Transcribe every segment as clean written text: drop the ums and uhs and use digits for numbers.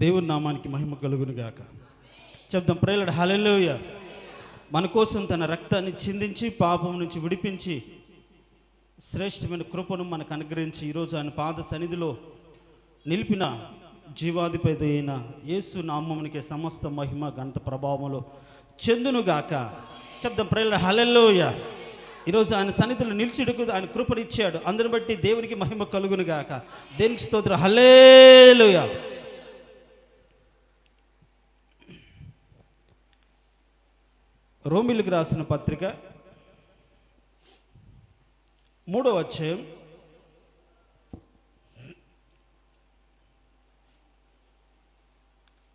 దేవుని నామానికి మహిమ కలుగును గాక. చెప్దాం ప్రేలడ్ హల్లెలూయా. మన కోసం తన రక్తాన్ని చిందించి పాపం నుంచి విడిపించి శ్రేష్టమైన కృపను మనకు అనుగ్రహించి ఈరోజు ఆయన పాద సన్నిధిలో నిలిపిన జీవాధిపతి అయిన యేసు నామమునికి సమస్త మహిమ ఘనత ప్రభావములు చెందునుగాక. చెప్దాం ప్రేలడ్ హల్లెలూయా. ఈరోజు ఆయన సన్నిధిలో నిలిచిడుకు ఆయన కృపనిచ్చాడు. అందుని బట్టి దేవునికి మహిమ కలుగును గాక. దేవునికి స్తోత్రం. హల్లెలూయా. రోమీయులకు రాసిన పత్రిక 3వ అధ్యాయం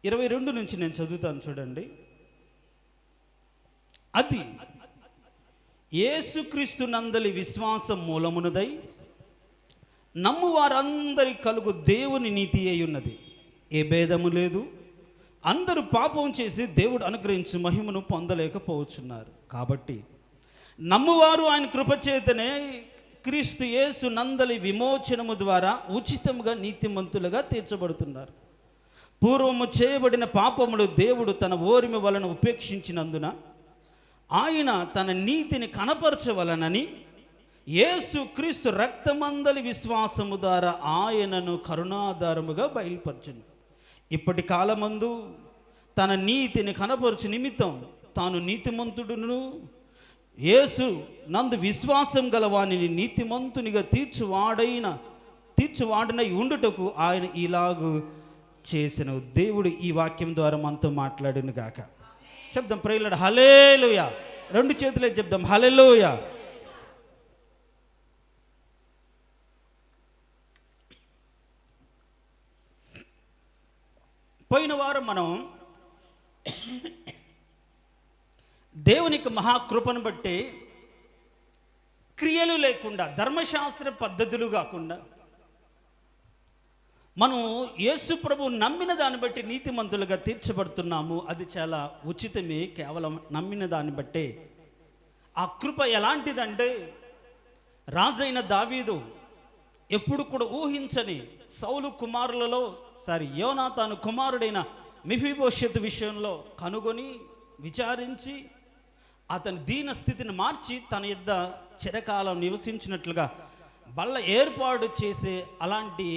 22 నుంచి నేను చదువుతాను చూడండి. అది యేసుక్రీస్తు నందలి విశ్వాసం మూలమునదై నమ్ము వారందరి కలుగు దేవుని నీతి అయి ఉన్నది. ఏ భేదము లేదు. అందరూ పాపం చేసి దేవుడు అనుగ్రహించి మహిమను పొందలేకపోవచ్చున్నారు. కాబట్టి నమ్మువారు ఆయన కృపచేతనే క్రీస్తు యేసు నందలి విమోచనము ద్వారా ఉచితముగా నీతిమంతులుగా తీర్చబడుతున్నారు. పూర్వము చేయబడిన పాపములు దేవుడు తన ఓరిమి వలన ఉపేక్షించినందున ఆయన తన నీతిని కనపరచవలనని యేసు క్రీస్తు రక్తమందలి విశ్వాసము ద్వారా ఆయనను కరుణాధారముగా బయలుపరచును. ఇప్పటి కాలమందు తన నీతిని కనపరచు నిమిత్తం తాను నీతిమంతుడును యేసు నందు విశ్వాసం గలవానిని నీతిమంతునిగా తీర్చువాడనై ఉండుటకు ఆయన ఇలాగు చేసిన దేవుడు ఈ వాక్యం ద్వారా మనతో మాట్లాడును గాక. చెప్దాం ప్రేలడ్ హల్లెలూయా. 2 చేతులే చెప్దాం హల్లెలూయా. పోయిన వారం మనం దేవునికి మహాకృపను బట్టి క్రియలు లేకుండా ధర్మశాస్త్ర పద్ధతులు కాకుండా మనం యేసు ప్రభు నమ్మిన దాన్ని బట్టి నీతిమంతులుగా తీర్చబడుతున్నాము. అది చాలా ఉచితమే. కేవలం నమ్మిన దాన్ని బట్టే. ఆ కృప ఎలాంటిదంటే రాజైన దావీదు ఎప్పుడు కూడా ఊహించని సౌలు కుమారులలో యోనాతాను కుమారుడైన మెఫీబోషెతు విషయంలో కనుగొని విచారించి అతని దీన స్థితిని మార్చి తన యొద్ద చిరకాలం నివసించినట్లుగా బల్ల ఏర్పాటు చేసే అలాంటి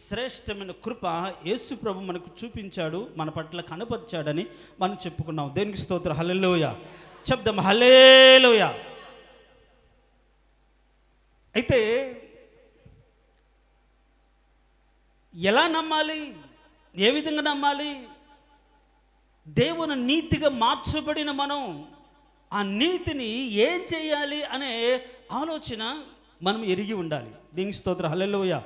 శ్రేష్టమైన కృప యేసు ప్రభు మనకు చూపించాడు, మన పట్ల కనపరిచాడని మనం చెప్పుకున్నాం. దేవునికి స్తోత్రం. హల్లెలూయా. చెప్దాం హల్లెలూయా. అయితే ఎలా నమ్మాలి? ఏ విధంగా నమ్మాలి? దేవుని నీతిగా మార్చబడిన మనం ఆ నీతిని ఏం చేయాలి అనే ఆలోచన మనం ఎరిగి ఉండాలి. దేవునికి స్తోత్రం. హల్లెలూయా.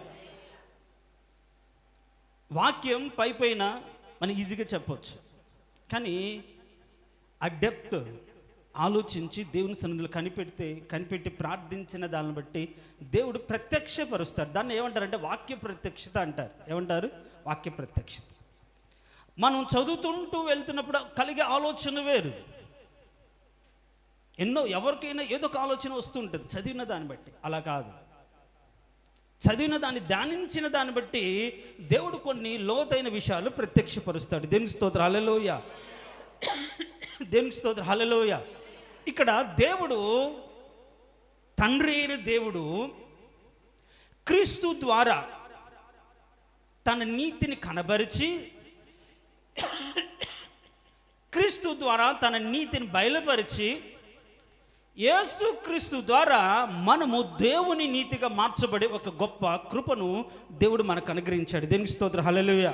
వాక్యం పైన మనం ఈజీగా చెప్పవచ్చు, కానీ ఆ డెప్త్ ఆలోచించి దేవుని సన్నిధిలో కనిపెట్టి ప్రార్థించిన దాన్ని బట్టి దేవుడు ప్రత్యక్షపరుస్తాడు. దాన్ని ఏమంటారంటే వాక్య ప్రత్యక్షత అంటారు. ఏమంటారు? వాక్య ప్రత్యక్షత. మనం చదువుతుంటూ వెళ్తున్నప్పుడు కలిగే ఆలోచన వేరు. ఎవరికైనా ఏదో ఒక ఆలోచన వస్తుంటుంది చదివిన దాన్ని బట్టి. అలా కాదు, చదివిన దాన్ని ధ్యానించిన దాన్ని బట్టి దేవుడు కొన్ని లోతైన విషయాలు ప్రత్యక్షపరుస్తాడు. దేవునికి స్తోత్రం. హల్లెలూయా. దేవునికి స్తోత్రం. హల్లెలూయా. ఇక్కడ దేవుడు, తండ్రి అయిన దేవుడు క్రీస్తు ద్వారా తన నీతిని కనబరిచి క్రీస్తు ద్వారా తన నీతిని బయలుపరిచి యేసు క్రీస్తు ద్వారా మనము దేవుని నీతిగా మార్చబడే ఒక గొప్ప కృపను దేవుడు మనకు అనుగ్రహించాడు. దేవునికి స్తోత్రం. హల్లెలూయా.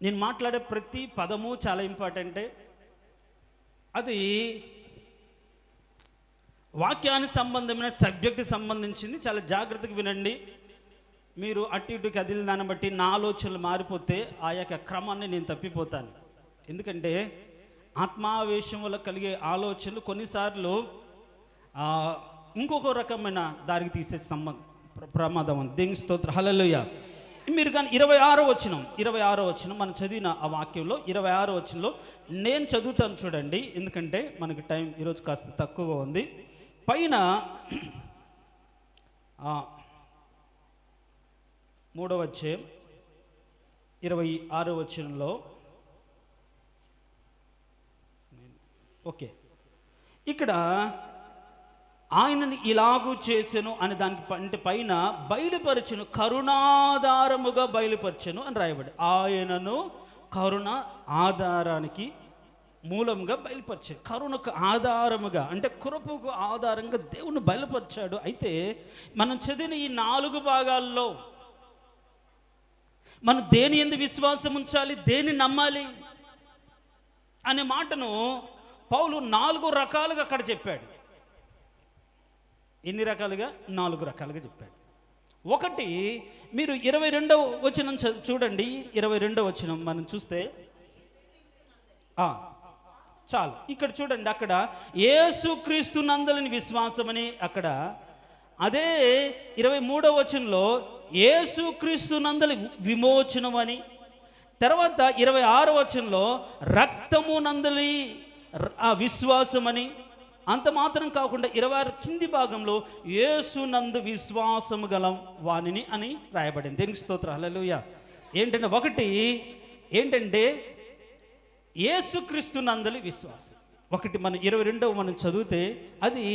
నేను మాట్లాడే ప్రతి పదము చాలా ఇంపార్టెంటే. అది వాక్యానికి సంబంధమైన సబ్జెక్టు సంబంధించింది. చాలా జాగ్రత్తగా వినండి. మీరు అటు ఇటు కదిలిన దాన్ని బట్టి నా ఆలోచనలు మారిపోతే ఆ యొక్క క్రమాన్ని నేను తప్పిపోతాను. ఎందుకంటే ఆత్మావేశం వల్ల కలిగే ఆలోచనలు కొన్నిసార్లు ఇంకొక రకమైన దారికి తీసే ప్రమాదం ఉంది. దేవునికి స్తోత్రం. హల్లెలూయా. మీరు కానీ 26వ వచనం మనం చదివిన ఆ వాక్యంలో 26వ వచనంలో నేను చదువుతాను చూడండి. ఎందుకంటే మనకి టైం ఈరోజు కాస్త తక్కువగా ఉంది. పైన 3వ అధ్యాయం 26వ వచనంలో, ఓకే, ఇక్కడ ఆయనని ఇలాగూ చేసెను అని దానికి అంటే పైన బయలుపరచును, కరుణాధారముగా బయలుపరచెను అని రాయబడి, ఆయనను కరుణ ఆధారానికి మూలంగా బయలుపరిచాడు. కరుణకు ఆధారముగా అంటే కృపకు ఆధారంగా దేవుని బయలుపరిచాడు. అయితే మనం చదివిన ఈ 4 భాగాల్లో మనం దేని యందు విశ్వాసం ఉంచాలి, దేని నమ్మాలి అనే మాటను పౌలు 4 రకాలుగా అక్కడ చెప్పాడు. ఎన్ని రకాలుగా? 4 రకాలుగా చెప్పాడు. ఒకటి, మీరు 22వ వచనం చూడండి. 22వ వచనం మనం చూస్తే చాలు, ఇక్కడ చూడండి, అక్కడ యేసుక్రీస్తు నందలని విశ్వాసమని, అక్కడ అదే 23వ వచనంలో యేసుక్రీస్తు నందలి విమోచనం అని, తర్వాత 26వ వచనంలో రక్తము నందలి విశ్వాసం అని, అంత మాత్రం కాకుండా 26 కింది భాగంలో యేసు నందు విశ్వాసము గలం వానిని అని రాయబడింది. దేనికి స్తోత్రం, హల్లెలూయా. ఏంటంటే ఒకటి ఏంటంటే యేసుక్రీస్తు నందలి విశ్వాసం. ఒకటి మన 22వ మనం చదివితే అది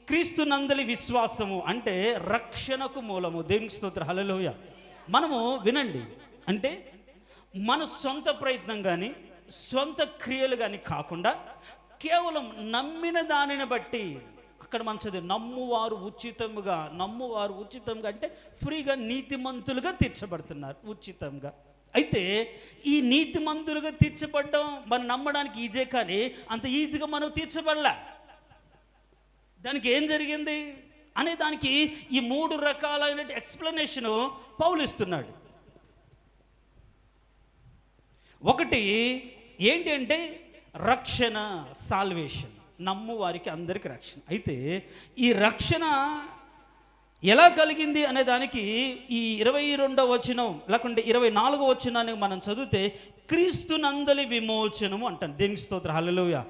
క్రీస్తు నందలి విశ్వాసము అంటే రక్షణకు మూలము. దేవునికి స్తోత్రం, హల్లెలూయా. మనము వినండి, అంటే మన సొంత ప్రయత్నం కానీ సొంత క్రియలు కానీ కాకుండా కేవలం నమ్మిన దానిని బట్టి, అక్కడ మనం చదివి నమ్మువారు ఉచితంగా అంటే ఫ్రీగా నీతిమంతులుగా తీర్చబడుతున్నారు ఉచితంగా. అయితే ఈ నీతిమంతులుగా తీర్చబడడం మనం నమ్మడానికి ఈజీ, కానీ అంత ఈజీగా మనం తీర్చబడలే. దానికి ఏం జరిగింది అనే దానికి ఈ 3 రకాలైన ఎక్స్ప్లెనేషన్ పౌలు ఇస్తున్నాడు. ఒకటి ఏంటి అంటే రక్షణ, సాల్వేషన్, నమ్ము వారికి అందరికీ రక్షణ. అయితే ఈ రక్షణ ఎలా కలిగింది అనే దానికి ఈ 22వ వచనం లేకుంటే 24వ వచనాన్ని మనం చదివితే క్రీస్తు నందలి విమోచనము అంటాను. దేనికి స్తోత్రం, హల్లెలూయా.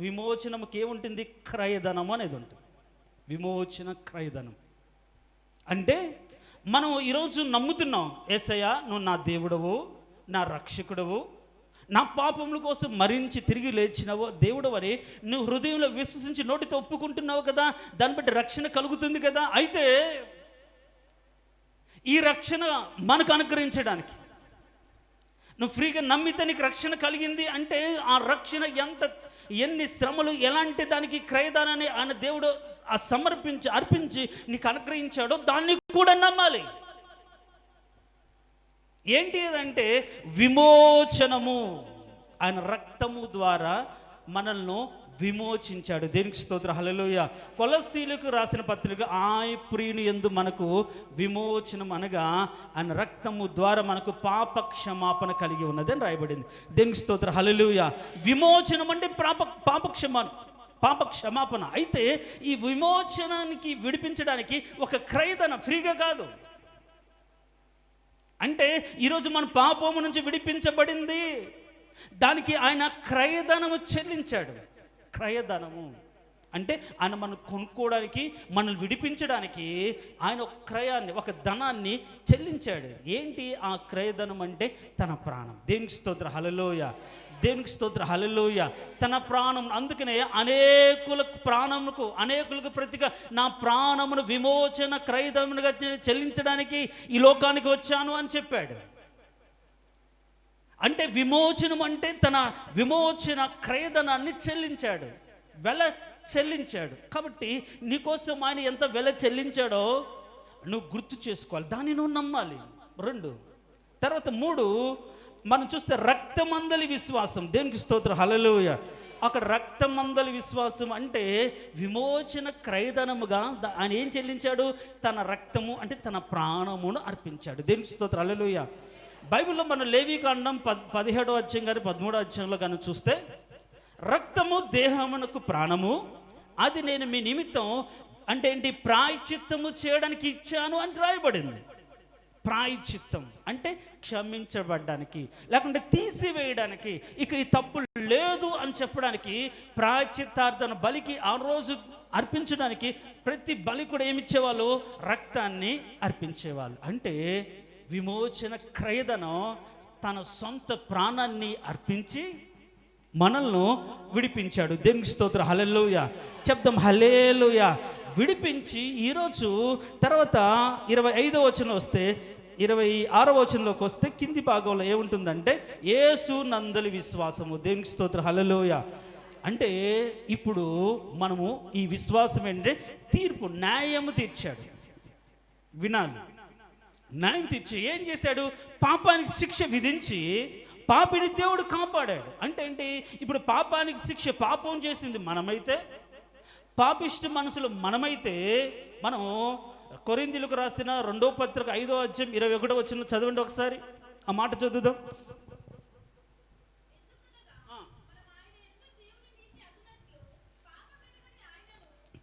విమోచనముకి ఏముంటుంది? క్రయధనము అనేది ఉంటుంది. విమోచన, క్రయధనం అంటే మనం ఈరోజు నమ్ముతున్నాం, యేసయ్యా నువ్వు నా దేవుడవు, నా రక్షకుడవు, నా పాపముల కోసం మరించి తిరిగి లేచినవో దేవుడు అని నువ్వు హృదయంలో విశ్వసించి నోటితో ఒప్పుకుంటున్నావు కదా, దాన్ని బట్టి రక్షణ కలుగుతుంది కదా. అయితే ఈ రక్షణ మనకు అనుగ్రహించడానికి నువ్వు ఫ్రీగా నమ్మితే నీకు రక్షణ కలిగింది అంటే ఆ రక్షణ ఎన్ని శ్రమలు, ఎలాంటి దానికి క్రయదానాన్ని ఆయన దేవుడు అర్పించి నీకు అనుగ్రహించాడో దాన్ని కూడా నమ్మాలి. ఏంటి అంటే విమోచనము, ఆయన రక్తము ద్వారా మనల్ని విమోచించాడు. దేనికి స్తోత్రం, హల్లెలూయా. కొలస్సీలకు రాసిన పత్రిక ఆయన ప్రియుని యందు మనకు విమోచనం అనగా ఆయన రక్తము ద్వారా మనకు పాప క్షమాపణ కలిగి ఉన్నది అని రాయబడింది. దేనికి స్తోత్రం, హల్లెలూయా. విమోచనం అంటే పాప క్షమాపణ. అయితే ఈ విమోచనానికి విడిపించడానికి ఒక క్రయధనం, ఫ్రీగా కాదు. అంటే ఈరోజు మన పాపము నుంచి విడిపించబడింది, దానికి ఆయన క్రయధనము చెల్లించాడు. క్రయధనము అంటే ఆయన మనం కొనుక్కోవడానికి, మనల్ని విడిపించడానికి ఆయన ఒక క్రయాన్ని, ఒక ధనాన్ని చెల్లించాడు. ఏంటి ఆ క్రయధనం అంటే? తన ప్రాణం. దేనికి స్తోత్రం, హల్లెలూయా. దేవునికి స్తోత్రం, హల్లెలూయా. తన ప్రాణం. అందుకనే అనేకులకు ప్రతిగా నా ప్రాణమును విమోచన క్రయధనముగా చెల్లించడానికి ఈ లోకానికి వచ్చాను అని చెప్పాడు. అంటే విమోచనం అంటే తన విమోచన క్రయధనాన్ని చెల్లించాడు, వెల చెల్లించాడు. కాబట్టి నీకోసం ఆయన ఎంత వెల చెల్లించాడో నువ్వు గుర్తు చేసుకోవాలి, దాన్ని నువ్వు నమ్మాలి. 2 తర్వాత 3 మనం చూస్తే రక్తమందలి విశ్వాసం. దేనికి స్తోత్రం, హల్లెలూయా. అక్కడ రక్తమందలి విశ్వాసం అంటే విమోచన క్రయధనముగా ఆయన ఏం చెల్లించాడు? తన రక్తము అంటే తన ప్రాణమును అర్పించాడు. దేనికి స్తోత్రం, హల్లెలూయా. బైబిల్లో మనం లేవీకాండం 17వ అధ్యాయం కానీ 13వ అధ్యాయంలో కానీ చూస్తే రక్తము దేహమునకు ప్రాణము, అది నేను మీ నిమిత్తం అంటే ఏంటి? ప్రాయశ్చిత్తము చేయడానికి ఇచ్చాను అని రాయబడింది. ప్రాయశ్చిత్తం అంటే క్షమించబడ్డానికి, లేకుంటే తీసివేయడానికి, ఇక ఈ తప్పు లేదు అని చెప్పడానికి ప్రాయశ్చిత్తార్థన బలికి ఆ రోజు అర్పించడానికి ప్రతి బలి కూడా ఏమిచ్చేవాళ్ళు? రక్తాన్ని అర్పించేవాళ్ళు. అంటే విమోచన క్రయదనం తన సొంత ప్రాణాన్ని అర్పించి మనల్ని విడిపించాడు. దేవునికి స్తోత్రం. హల్లెలూయా చెప్దాం. హల్లెలూయా. విడిపించి ఈరోజు తర్వాత 25వ వచనం వస్తే 26వ వచనంలోకి వస్తే కింది భాగంలో ఏముంటుందంటే యేసు నందలి విశ్వాసము. దేవునికి స్తోత్రం. హల్లెలూయా. అంటే ఇప్పుడు మనము ఈ విశ్వాసం ఏంటంటే తీర్పు, న్యాయము తీర్చాడు. వినాలి. న్యాయం తీర్చి ఏం చేశాడు? పాపానికి శిక్ష విధించి పాపిని దేవుడు కాపాడాడు. అంటే ఏంటి? ఇప్పుడు పాపానికి శిక్ష, పాపం చేసింది మనమైతే, పాపిష్టి మనసులు మనమైతే, మనం కొరింథీయులకు రాసిన 2వ పత్రిక 5వ అధ్యాయం 21వ వచనం చదవండి ఒకసారి. ఆ మాట చదువుదాం.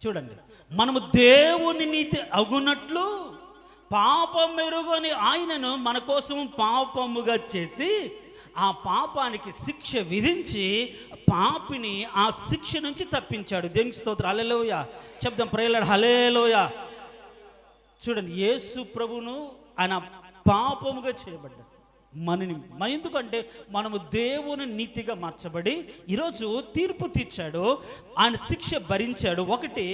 చూడండి, మనము దేవుని నీతి అగునట్లు పాపమెరుగని ఆయనను మన కోసం పాపముగా చేసి ఆ పాపానికి శిక్ష విధించి పాపిని ఆ శిక్ష నుంచి తప్పించాడు. దేవునికి స్తోత్రం. హల్లెలూయా చెప్దాం. ప్రేయర్ హల్లెలూయా. చూడండి, యేసు ప్రభువును ఆయన పాపముగా చేయబడ్డాడు మన ఎందుకంటే మనము దేవుని నీతిగా మార్చబడి ఈరోజు తీర్పు తీర్చాడు. ఆయన శిక్ష భరించాడు. ఒకటి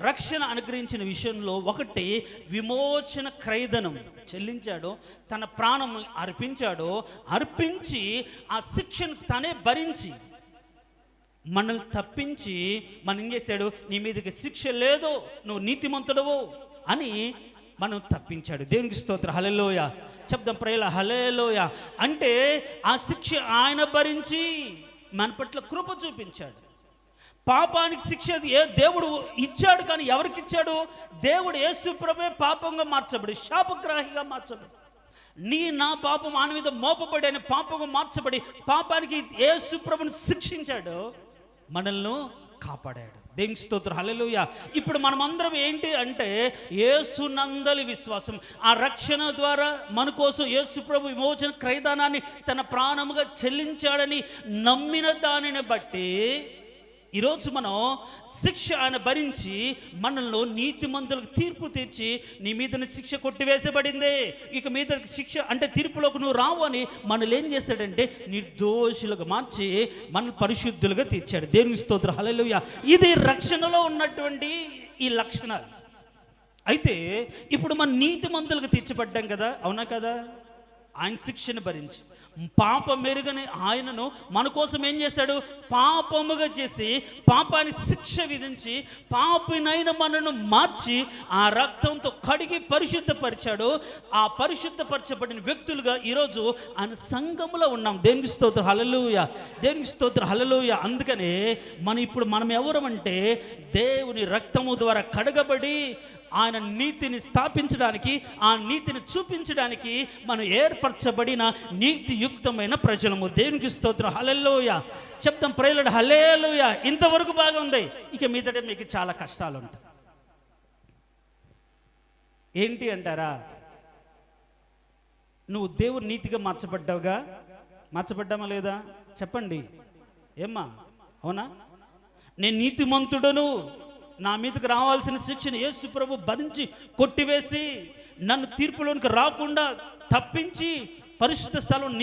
రక్షణ అనుగ్రహించిన విషయంలో, ఒకటి విమోచన క్రయధనం చెల్లించాడు, తన ప్రాణం అర్పించాడు. అర్పించి ఆ శిక్షను తనే భరించి మనల్ని తప్పించి మనం ఏం చేశాడు? నీ మీదకి శిక్ష లేదు, నువ్వు నీతిమంతుడవు అని మనం తప్పించాడు. దేవునికి స్తోత్రం. హల్లెలూయా చెప్దాం. ప్రేయర్ హల్లెలూయా. అంటే ఆ శిక్ష ఆయన భరించి మన పట్ల కృప చూపించాడు. పాపానికి శిక్ష దేవుడు ఇచ్చాడు, కానీ ఎవరికి ఇచ్చాడు? దేవుడు యేసు ప్రభువే పాపంగా మార్చబడి, శాపగ్రాహిగా మార్చబడి, నా పాపం ఆయన మీద మోపబడి ఆయన పాపంగా మార్చబడి పాపానికి యేసు ప్రభుని శిక్షించాడు, మనల్ని కాపాడాడు. దేవునికి స్తోత్రం. హల్లెలూయా. ఇప్పుడు మనమందరం ఏంటి అంటే యేసు నందలి విశ్వాసం. ఆ రక్షణ ద్వారా మన కోసం యేసు ప్రభు విమోచన క్రయదానాన్ని తన ప్రాణముగా చెల్లించాడని నమ్మిన దానిని బట్టి ఈరోజు మనం శిక్ష ఆయన భరించి మనల్ని నీతిమంతులకు తీర్పు తీర్చి నీ మీద శిక్ష కొట్టివేసబడిందే, ఇక మీద శిక్ష అంటే తీర్పులోకి నువ్వు రావు అని మనల్ని ఏం చేస్తాడంటే నిర్దోషులుగా మార్చి మనల్ని పరిశుద్ధులుగా తీర్చాడు. దేవునికి స్తోత్రం. హల్లెలూయా. ఇది రక్షణలో ఉన్నటువంటి ఈ లక్షణాలు. అయితే ఇప్పుడు మన నీతిమంతులకు తీర్చబడ్డాం కదా, అవునా కదా? ఆయన శిక్షను భరించి పాప మెరుగని ఆయనను మన కోసం ఏం చేశాడు? పాపముగా చేసి పాపానికి శిక్ష విధించి పాపినైన మనను మార్చి ఆ రక్తంతో కడిగి పరిశుద్ధపరిచాడు. ఆ పరిశుద్ధపరచబడిన వ్యక్తులుగా ఈరోజు ఆయన సంఘములో ఉన్నాం. దేవునికి స్తోత్రం. హల్లెలూయా. దేవునికి స్తోత్రం. హల్లెలూయా. అందుకనే మనం ఎవరమంటే దేవుని రక్తము ద్వారా కడగబడి ఆయన నీతిని స్థాపించడానికి, ఆ నీతిని చూపించడానికి మనం ఏర్పరచబడిన నీతియుక్తమైన ప్రజలము. దేవునికి స్తోత్రం. హల్లెలూయా చెప్తాం. ప్రేయర్ హల్లెలూయా. ఇంతవరకు బాగుంది, ఇక మీదట మీకు చాలా కష్టాలు ఉంటాయి. ఏంటి అంటారా? నువ్వు దేవుని నీతిగా మార్చబడ్డావుగా, మార్చబడ్డామా లేదా చెప్పండి. ఏమ్మా, అవునా? నేను నీతిమంతుడను, నా మీదకి రావాల్సిన శిక్షను యేసు ప్రభు భరించి కొట్టివేసి నన్ను తీర్పులోనికి రాకుండా తప్పించి పరిశుద్ధ స్థలం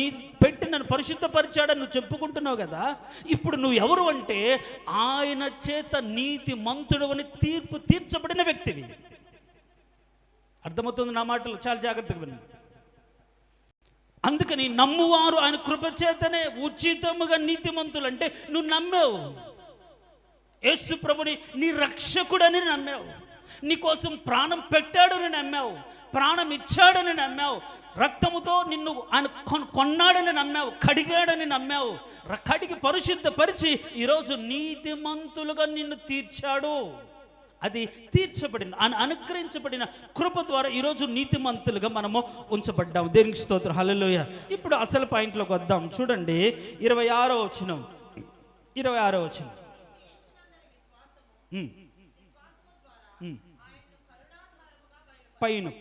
పెట్టి నన్ను పరిశుద్ధపరిచాడని నువ్వు చెప్పుకుంటున్నావు కదా. ఇప్పుడు నువ్వు ఎవరు అంటే ఆయన చేత నీతిమంతుడు అని తీర్పు తీర్చబడిన వ్యక్తివి. అర్థమవుతుంది నా మాటలు? చాలా జాగ్రత్తగా విను. అందుకని నమ్మువారు ఆయన కృప చేతనే ఉచితముగా నీతిమంతులు. అంటే నువ్వు నమ్మావు యేసు ప్రభుని నీ రక్షకుడని నమ్మావు, నీ కోసం ప్రాణం పెట్టాడని నమ్మావు, ప్రాణం ఇచ్చాడని నమ్మావు, రక్తముతో నిన్ను ఆయన కొన్నాడని నమ్మావు, కడిగాడని నమ్మావు, కడిగి పరిశుద్ధపరిచి ఈరోజు నీతిమంతులుగా నిన్ను తీర్చాడు. అది తీర్చబడింది, అనుగ్రహించబడిన కృప ద్వారా ఈరోజు నీతిమంతులుగా మనము ఉంచబడ్డాము. దేవునికి స్తోత్రం. హల్లెలూయా. ఇప్పుడు అసలు పాయింట్లోకి వద్దాం. చూడండి 26వ వచనం. 26వ వచనం.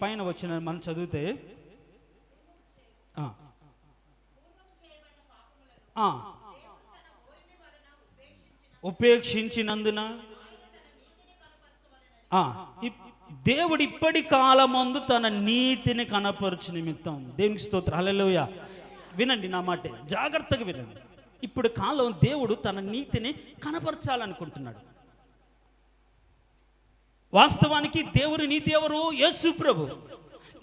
పైన వచ్చిన మనం చదివితే ఉపేక్షించినందున దేవుడు ఇప్పటి కాలమందు తన నీతిని కనపరచు నిమిత్తం. దేవునికి స్తోత్రం, హల్లెలూయా. వినండి నా మాట, జాగ్రత్తగా వినండి. ఇప్పుడు కాలం దేవుడు తన నీతిని కనపరచాలనుకుంటున్నాడు. వాస్తవానికి దేవుని నీతి ఎవరు? యేసు ప్రభు.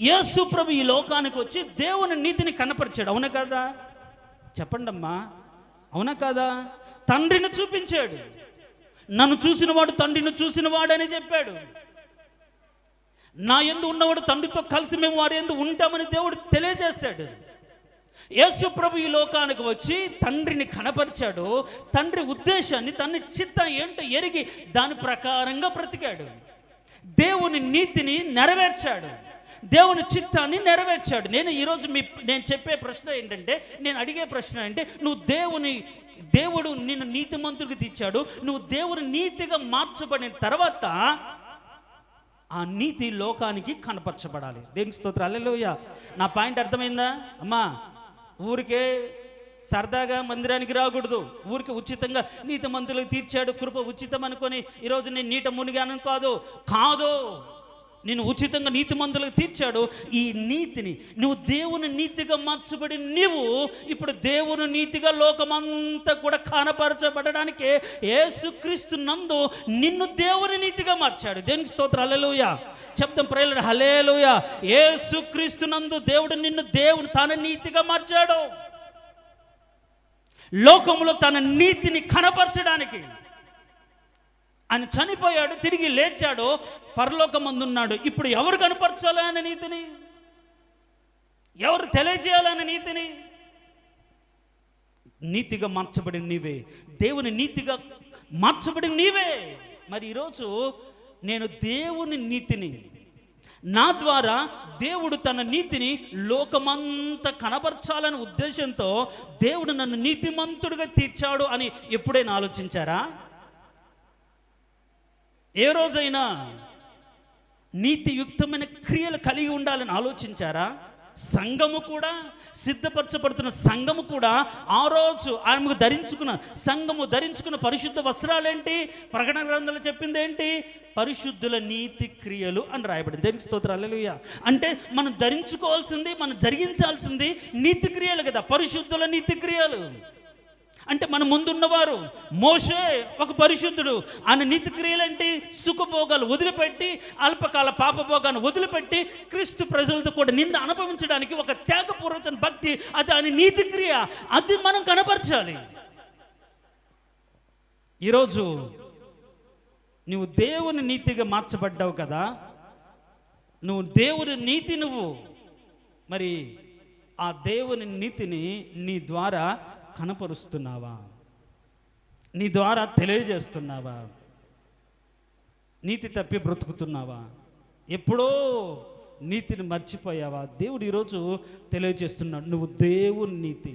యేసు ప్రభు ఈ లోకానికి వచ్చి దేవుని నీతిని కనపరిచాడు. అవునా కాదా? చెప్పండి అమ్మా, అవునా కాదా? తండ్రిని చూపించాడు. నన్ను చూసినవాడు తండ్రిని చూసినవాడని చెప్పాడు. నా యందు ఉన్నవాడు తండ్రితో కలిసి మేము వారి యందు ఉంటామని దేవుడు తెలియజేశాడు. యేసు ప్రభు ఈ లోకానికి వచ్చి తండ్రిని కనపరిచాడు. తండ్రి ఉద్దేశాన్ని, తండ్రి చిత్తం ఏంటో ఎరిగి దాని ప్రకారంగా బ్రతికాడు. దేవుని నీతిని నెరవేర్చాడు, దేవుని చిత్తాన్ని నెరవేర్చాడు. నేను చెప్పే ప్రశ్న ఏంటంటే, నేను అడిగే ప్రశ్న అంటే, దేవుడు నిన్ను నీతిమంతుడికి తీర్చాడు. నువ్వు దేవుని నీతిగా మార్చబడిన తర్వాత ఆ నీతి లోకానికి కనపరచబడాలి. దేవునికి స్తోత్రం, హల్లెలూయా. నా పాయింట్ అర్థమైందా అమ్మా? ఊరికే సరదాగా మందిరానికి రాకూడదు. ఊరికి ఉచితంగా నీతిమంతులకు తీర్చాడు, కృప ఉచితం అనుకొని ఈరోజు నేను నీట మునిగాను కాదు. నేను ఉచితంగా నీతిమంతులకు తీర్చాడు. ఈ నీతిని నువ్వు దేవుని నీతిగా మార్చబడి నీవు ఇప్పుడు దేవుని నీతిగా లోకమంతా కూడా కనపరచబడడానికే యేసుక్రీస్తు నందు నిన్ను దేవుని నీతిగా మార్చాడు. దేవునికి స్తోత్రం, హల్లెలూయా. చెప్తాం ప్రేయర్, హల్లెలూయా. యేసుక్రీస్తు నందు దేవుడు నిన్ను తన నీతిగా మార్చాడు. లోకంలో తన నీతిని కనపరచడానికి ఆయన చనిపోయాడు, తిరిగి లేచాడు, పరలోకమందున్నాడు. ఇప్పుడు ఎవరు కనపరచాలి ఆయన నీతిని? ఎవరు తెలియజేయాలన్న నీతిని? నీతిగా మార్చబడిన నీవే, దేవుని నీతిగా మార్చబడిన నీవే. మరి ఈరోజు నేను దేవుని నీతిని, నా ద్వారా దేవుడు తన నీతిని లోకమంతా కనపరచాలనే ఉద్దేశంతో దేవుడు నన్ను నీతిమంతుడిగా తీర్చాడు అని ఎప్పుడైనా ఆలోచించారా? ఏ రోజైనా నీతియుక్తమైన క్రియలు కలిగి ఉండాలని ఆలోచించారా? సంఘము కూడా, సిద్ధపరచబడుతున్న సంఘము కూడా ఆ రోజు ఆమెకు సంఘము ధరించుకున్న పరిశుద్ధ వస్త్రాలేంటి? ప్రకటన గ్రంథంలో చెప్పింది ఏంటి? పరిశుద్ధుల నీతి క్రియలు అని రాయబడింది. దేనికి స్తోత్రం, హల్లెలూయా. అంటే మనం ధరించుకోవాల్సింది, మనం జరిగించాల్సింది నీతి క్రియలు కదా, పరిశుద్ధుల నీతి క్రియలు. అంటే మన ముందున్నవారు మోషే ఒక పరిశుద్ధుడు. ఆయన నీతి క్రియలంటే సుఖభోగాలు వదిలిపెట్టి, అల్పకాల పాపభోగాన్ని వదిలిపెట్టి క్రీస్తు ప్రజలతో కూడా నింద అనుభవించడానికి ఒక త్యాగపూర్వక భక్తి, అది ఆయన నీతి క్రియ. అది మనం కనపరచాలి. ఈరోజు నువ్వు దేవుని నీతిగా మార్చబడ్డావు కదా, నువ్వు దేవుని నీతి, మరి ఆ దేవుని నీతిని నీ ద్వారా కనపరుస్తున్నావా? నీ ద్వారా తెలియజేస్తున్నావా? నీతి తప్పి బ్రతుకుతున్నావా? ఎప్పుడో నీతిని మర్చిపోయావా? దేవుడు ఈరోజు తెలియజేస్తున్నాడు, నువ్వు దేవుని నీతి.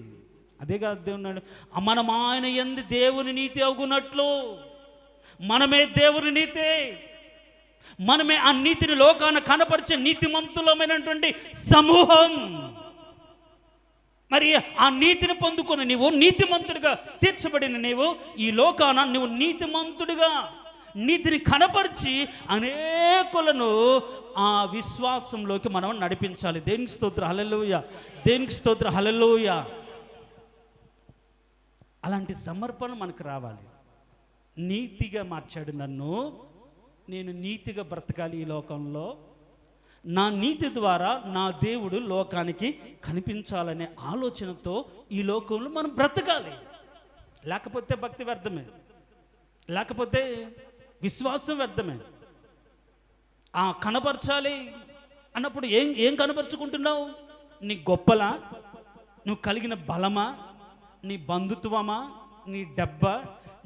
అదే కాదు దేవుడు, మనం ఆయన యందు దేవుని నీతి అవునట్లు మనమే దేవుని నీతి, మనమే ఆ నీతిని లోకాన కనపరిచే నీతిమంతులమైనటువంటి సమూహం. మరి ఆ నీతిని పొందుకుని నీవు నీతిమంతుడిగా తీర్చబడిన నీవు ఈ లోకాన నువ్వు నీతిమంతుడిగా నీతిని కనపరిచి అనేకులను ఆ విశ్వాసంలోకి మనం నడిపించాలి. దేనికి స్తోత్రం, హల్లెలూయా. దేనికి స్తోత్రం, హల్లెలూయా. అలాంటి సమర్పణ మనకు రావాలి. నీతిగా మార్చాడు నన్ను, నేను నీతిగా బ్రతకాలి ఈ లోకంలో. నా నీతి ద్వారా నా దేవుడు లోకానికి కనిపించాలనే ఆలోచనతో ఈ లోకంలో మనం బ్రతకాలి. లేకపోతే భక్తి వ్యర్థమే, లేకపోతే విశ్వాసం వ్యర్థమే. కనపరచాలి అన్నప్పుడు ఏం కనపరుచుకుంటున్నావు? నీ గొప్పలా, నువ్వు కలిగిన బలమా, నీ బంధుత్వమా, నీ డబ్బా,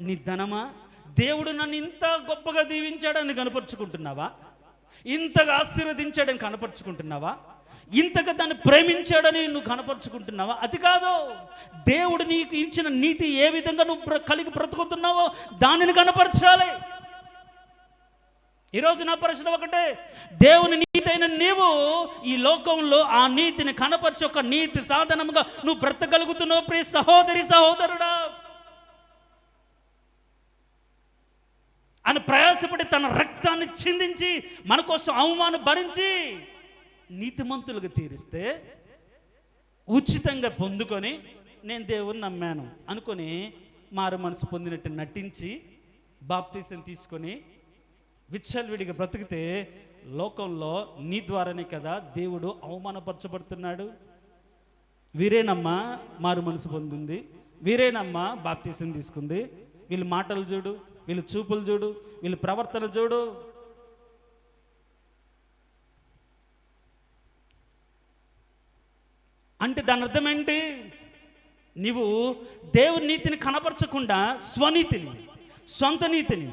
నీ ధనమా? దేవుడు నన్ను ఇంత గొప్పగా దీవించాడని కనపరుచుకుంటున్నావా? ఇంతగా ఆశీర్వదించాడని కనపరుచుకుంటున్నావా? ఇంతగా దాన్ని ప్రేమించాడని నువ్వు కనపరుచుకుంటున్నావా? అది కాదు. దేవుడు నీకు ఇచ్చిన నీతి ఏ విధంగా నువ్వు కలిగి బ్రతుకుతున్నావో దానిని కనపరచాలి. ఈరోజు నా ప్రశ్న ఒకటే, దేవుని నీతి అయిన నీవు ఈ లోకంలో ఆ నీతిని కనపరిచి ఒక నీతి సాధనముగా నువ్వు బ్రతకగలుగుతున్నావు ప్రియ సహోదరి, సహోదరుడా? ఆయన ప్రయాసపడి తన రక్తాన్ని చిందించి మన కోసం అవమానం భరించి నీతిమంతులుగా తీరిస్తే ఉచితంగా పొందుకొని నేను దేవుని నమ్మాను అనుకొని మారు మనసు పొందినట్టు నటించి బాప్తీసం తీసుకొని విచ్చలవిడిగా బ్రతికితే లోకంలో నీ ద్వారానే కదా దేవుడు అవమానపరచబడుతున్నాడు. వీరేనమ్మా మారు మనసు పొందింది, వీరేనమ్మా బాప్తీసం తీసుకుంది, వీళ్ళ మాటలు చూడు, వీళ్ళ చూపులు చూడు, వీళ్ళ ప్రవర్తన చూడు. అంటే దాని అర్థం ఏంటి? నీవు దేవుని నీతిని కనపరచకుండా స్వనీతిని, సొంత నీతిని,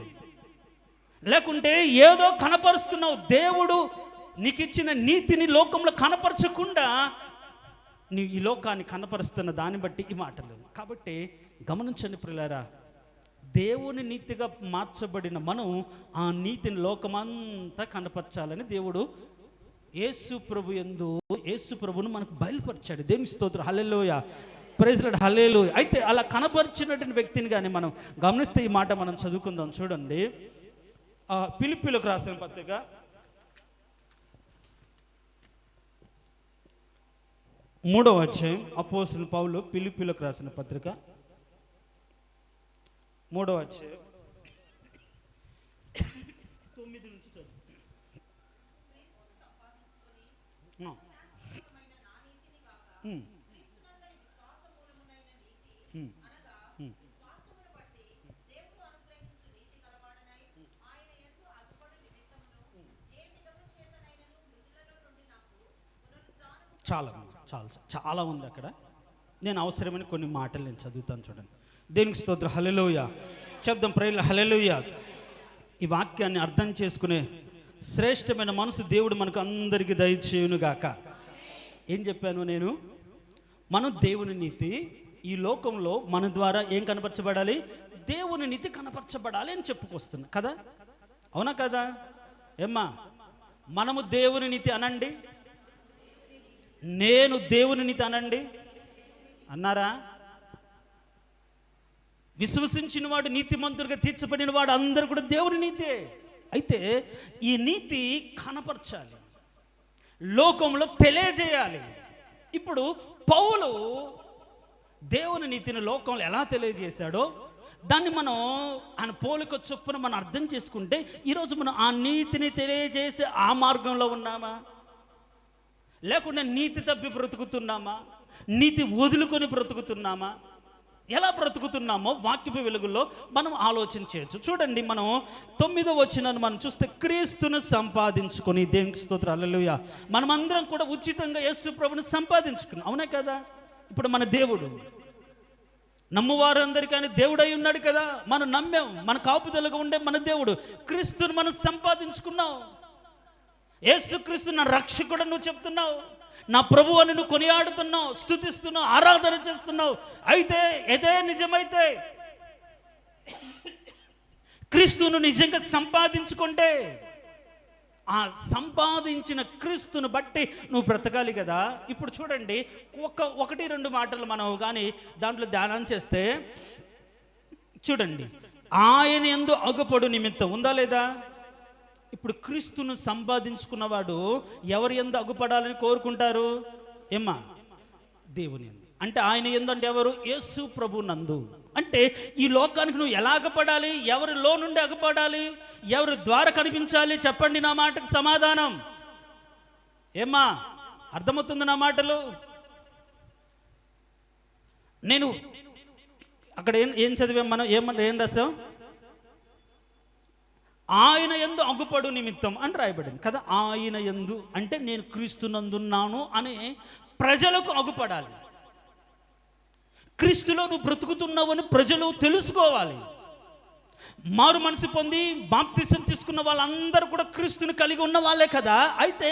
లేకుంటే ఏదో కనపరుస్తున్నావు. దేవుడు నీకు ఇచ్చిన నీతిని లోకంలో కనపరచకుండా నీ ఈ లోకాన్ని కనపరుస్తున్న దాన్ని బట్టి ఈ మాటలు. కాబట్టి గమనించండి ప్రియులారా, దేవుని నీతిగా మార్చబడిన మనం ఆ నీతిని లోకమంతా కనపరచాలని దేవుడు యేసు ప్రభు యందు యేసు ప్రభును మనకు బయలుపరిచాడు. దేవుని స్తోత్రం, హల్లెలూయా, ప్రైజ్ లార్డ్, హల్లెలూయా. అయితే అలా కనపరిచినటువంటి వ్యక్తిని కానీ మనం గమనిస్తే ఈ మాట మనం చదువుకుందాం. చూడండి, ఫిలిప్పీయులకు రాసిన పత్రిక 3వ అధ్యాయం. అపోస్తలుడైన పౌలు ఫిలిప్పీయులకు రాసిన పత్రిక 3వ అధ్యాయం 9 నుంచి చదువు. చాలా చాలా చాలా ఉంది అక్కడ. నేను అవసరమైన కొన్ని మాటలు నేను చదువుతాను. చూడండి, దేవునికి స్తోత్రం, హల్లెలూయా. చెప్దాం ప్రేయర్లు, హల్లెలూయా. ఈ వాక్యాన్ని అర్థం చేసుకునే శ్రేష్టమైన మనసు దేవుడు మనకు అందరికీ దయచేయునుగాక. ఏం చెప్పాను నేను? మనం దేవుని నీతి ఈ లోకంలో మన ద్వారా ఏం కనపరచబడాలి? దేవుని నీతి కనపరచబడాలి అని చెప్పుకొస్తున్నా కదా, అవునా కదా? ఏమ్మా, మనము దేవుని నీతి అనండి, నేను దేవుని నీతి అనండి అన్నారా? విశ్వసించిన వాడు నీతిమంతుడిగా తీర్చబడిన వాడు అందరూ కూడా దేవుని నీతే. అయితే ఈ నీతి కనపరచాలి, లోకంలో తెలియజేయాలి. ఇప్పుడు పౌలు దేవుని నీతిని లోకంలో ఎలా తెలియజేశాడో దాన్ని మనం ఆయన పోలిక చొప్పున మనం అర్థం చేసుకుంటే ఈరోజు మనం ఆ నీతిని తెలియజేసే ఆ మార్గంలో ఉన్నామా, లేకుంటే నీతి తప్పి బ్రతుకుతున్నామా, నీతి వదులుకొని బ్రతుకుతున్నామా? ఎలా బ్రతుకుతున్నామో వాక్యపు వెలుగులో మనం ఆలోచన చేయొచ్చు. చూడండి, మనం 9వ వచనాన్ని మనం చూస్తే, క్రీస్తును సంపాదించుకొని, దేవునికి స్తోత్రం, హల్లెలూయా. మనమందరం కూడా ఉచితంగా యేసు ప్రభుని సంపాదించుకున్నాం, అవునా కదా? ఇప్పుడు మన దేవుడు నమ్మువారందరికీ ఆయన దేవుడై ఉన్నాడు కదా. మనం నమ్మాం, మన కాపుదలుగా ఉండే మన దేవుడు క్రీస్తుని మనం సంపాదించుకున్నాం. యేసుక్రీస్తు నా రక్షకుడు నువ్వు చెప్తున్నావు, నా ప్రభు అని నువ్వు కొనియాడుతున్నావు, స్తుతిస్తున్నావు, ఆరాధన చేస్తున్నావు. అయితే ఇదే నిజమైతే క్రీస్తును నిజంగా సంపాదించుకుంటే ఆ సంపాదించిన క్రీస్తును బట్టి నువ్వు బ్రతకాలి కదా. ఇప్పుడు చూడండి, ఒకటి రెండు మాటలు మనం కానీ దాంట్లో ధ్యానం చేస్తే చూడండి, ఆయన యందు అగుపడు నిమిత్తం ఉందా లేదా? ఇప్పుడు క్రీస్తును సంపాదించుకున్నవాడు ఎవరి యందు అగుపడాలని కోరుకుంటారు? ఏమ్మా, దేవుని యందు. అంటే ఆయన యందు అంటే ఎవరు? యేసు ప్రభు నందు. అంటే ఈ లోకానికి నువ్వు ఎలా అగపడాలి? ఎవరిలో నుండి అగపడాలి? ఎవరి ద్వారా కనిపించాలి? చెప్పండి నా మాటకు సమాధానం. ఏమ్మా, అర్థమవుతుంది నా మాటలు? నేను అక్కడ ఏం చదివాం మనం? ఏం రాసాం? ఆయన యందు అగుపడు నిమిత్తం అని రాయబడింది కదా. ఆయన యందు అంటే నేను క్రీస్తునందున్నాను అని ప్రజలకు అగుపడాలి. క్రీస్తులో నువ్వు బ్రతుకుతున్నావని ప్రజలు తెలుసుకోవాలి. మారు మనసు పొంది బాప్తిసం తీసుకున్న వాళ్ళందరూ కూడా క్రీస్తుని కలిగి ఉన్న వాళ్ళే కదా. అయితే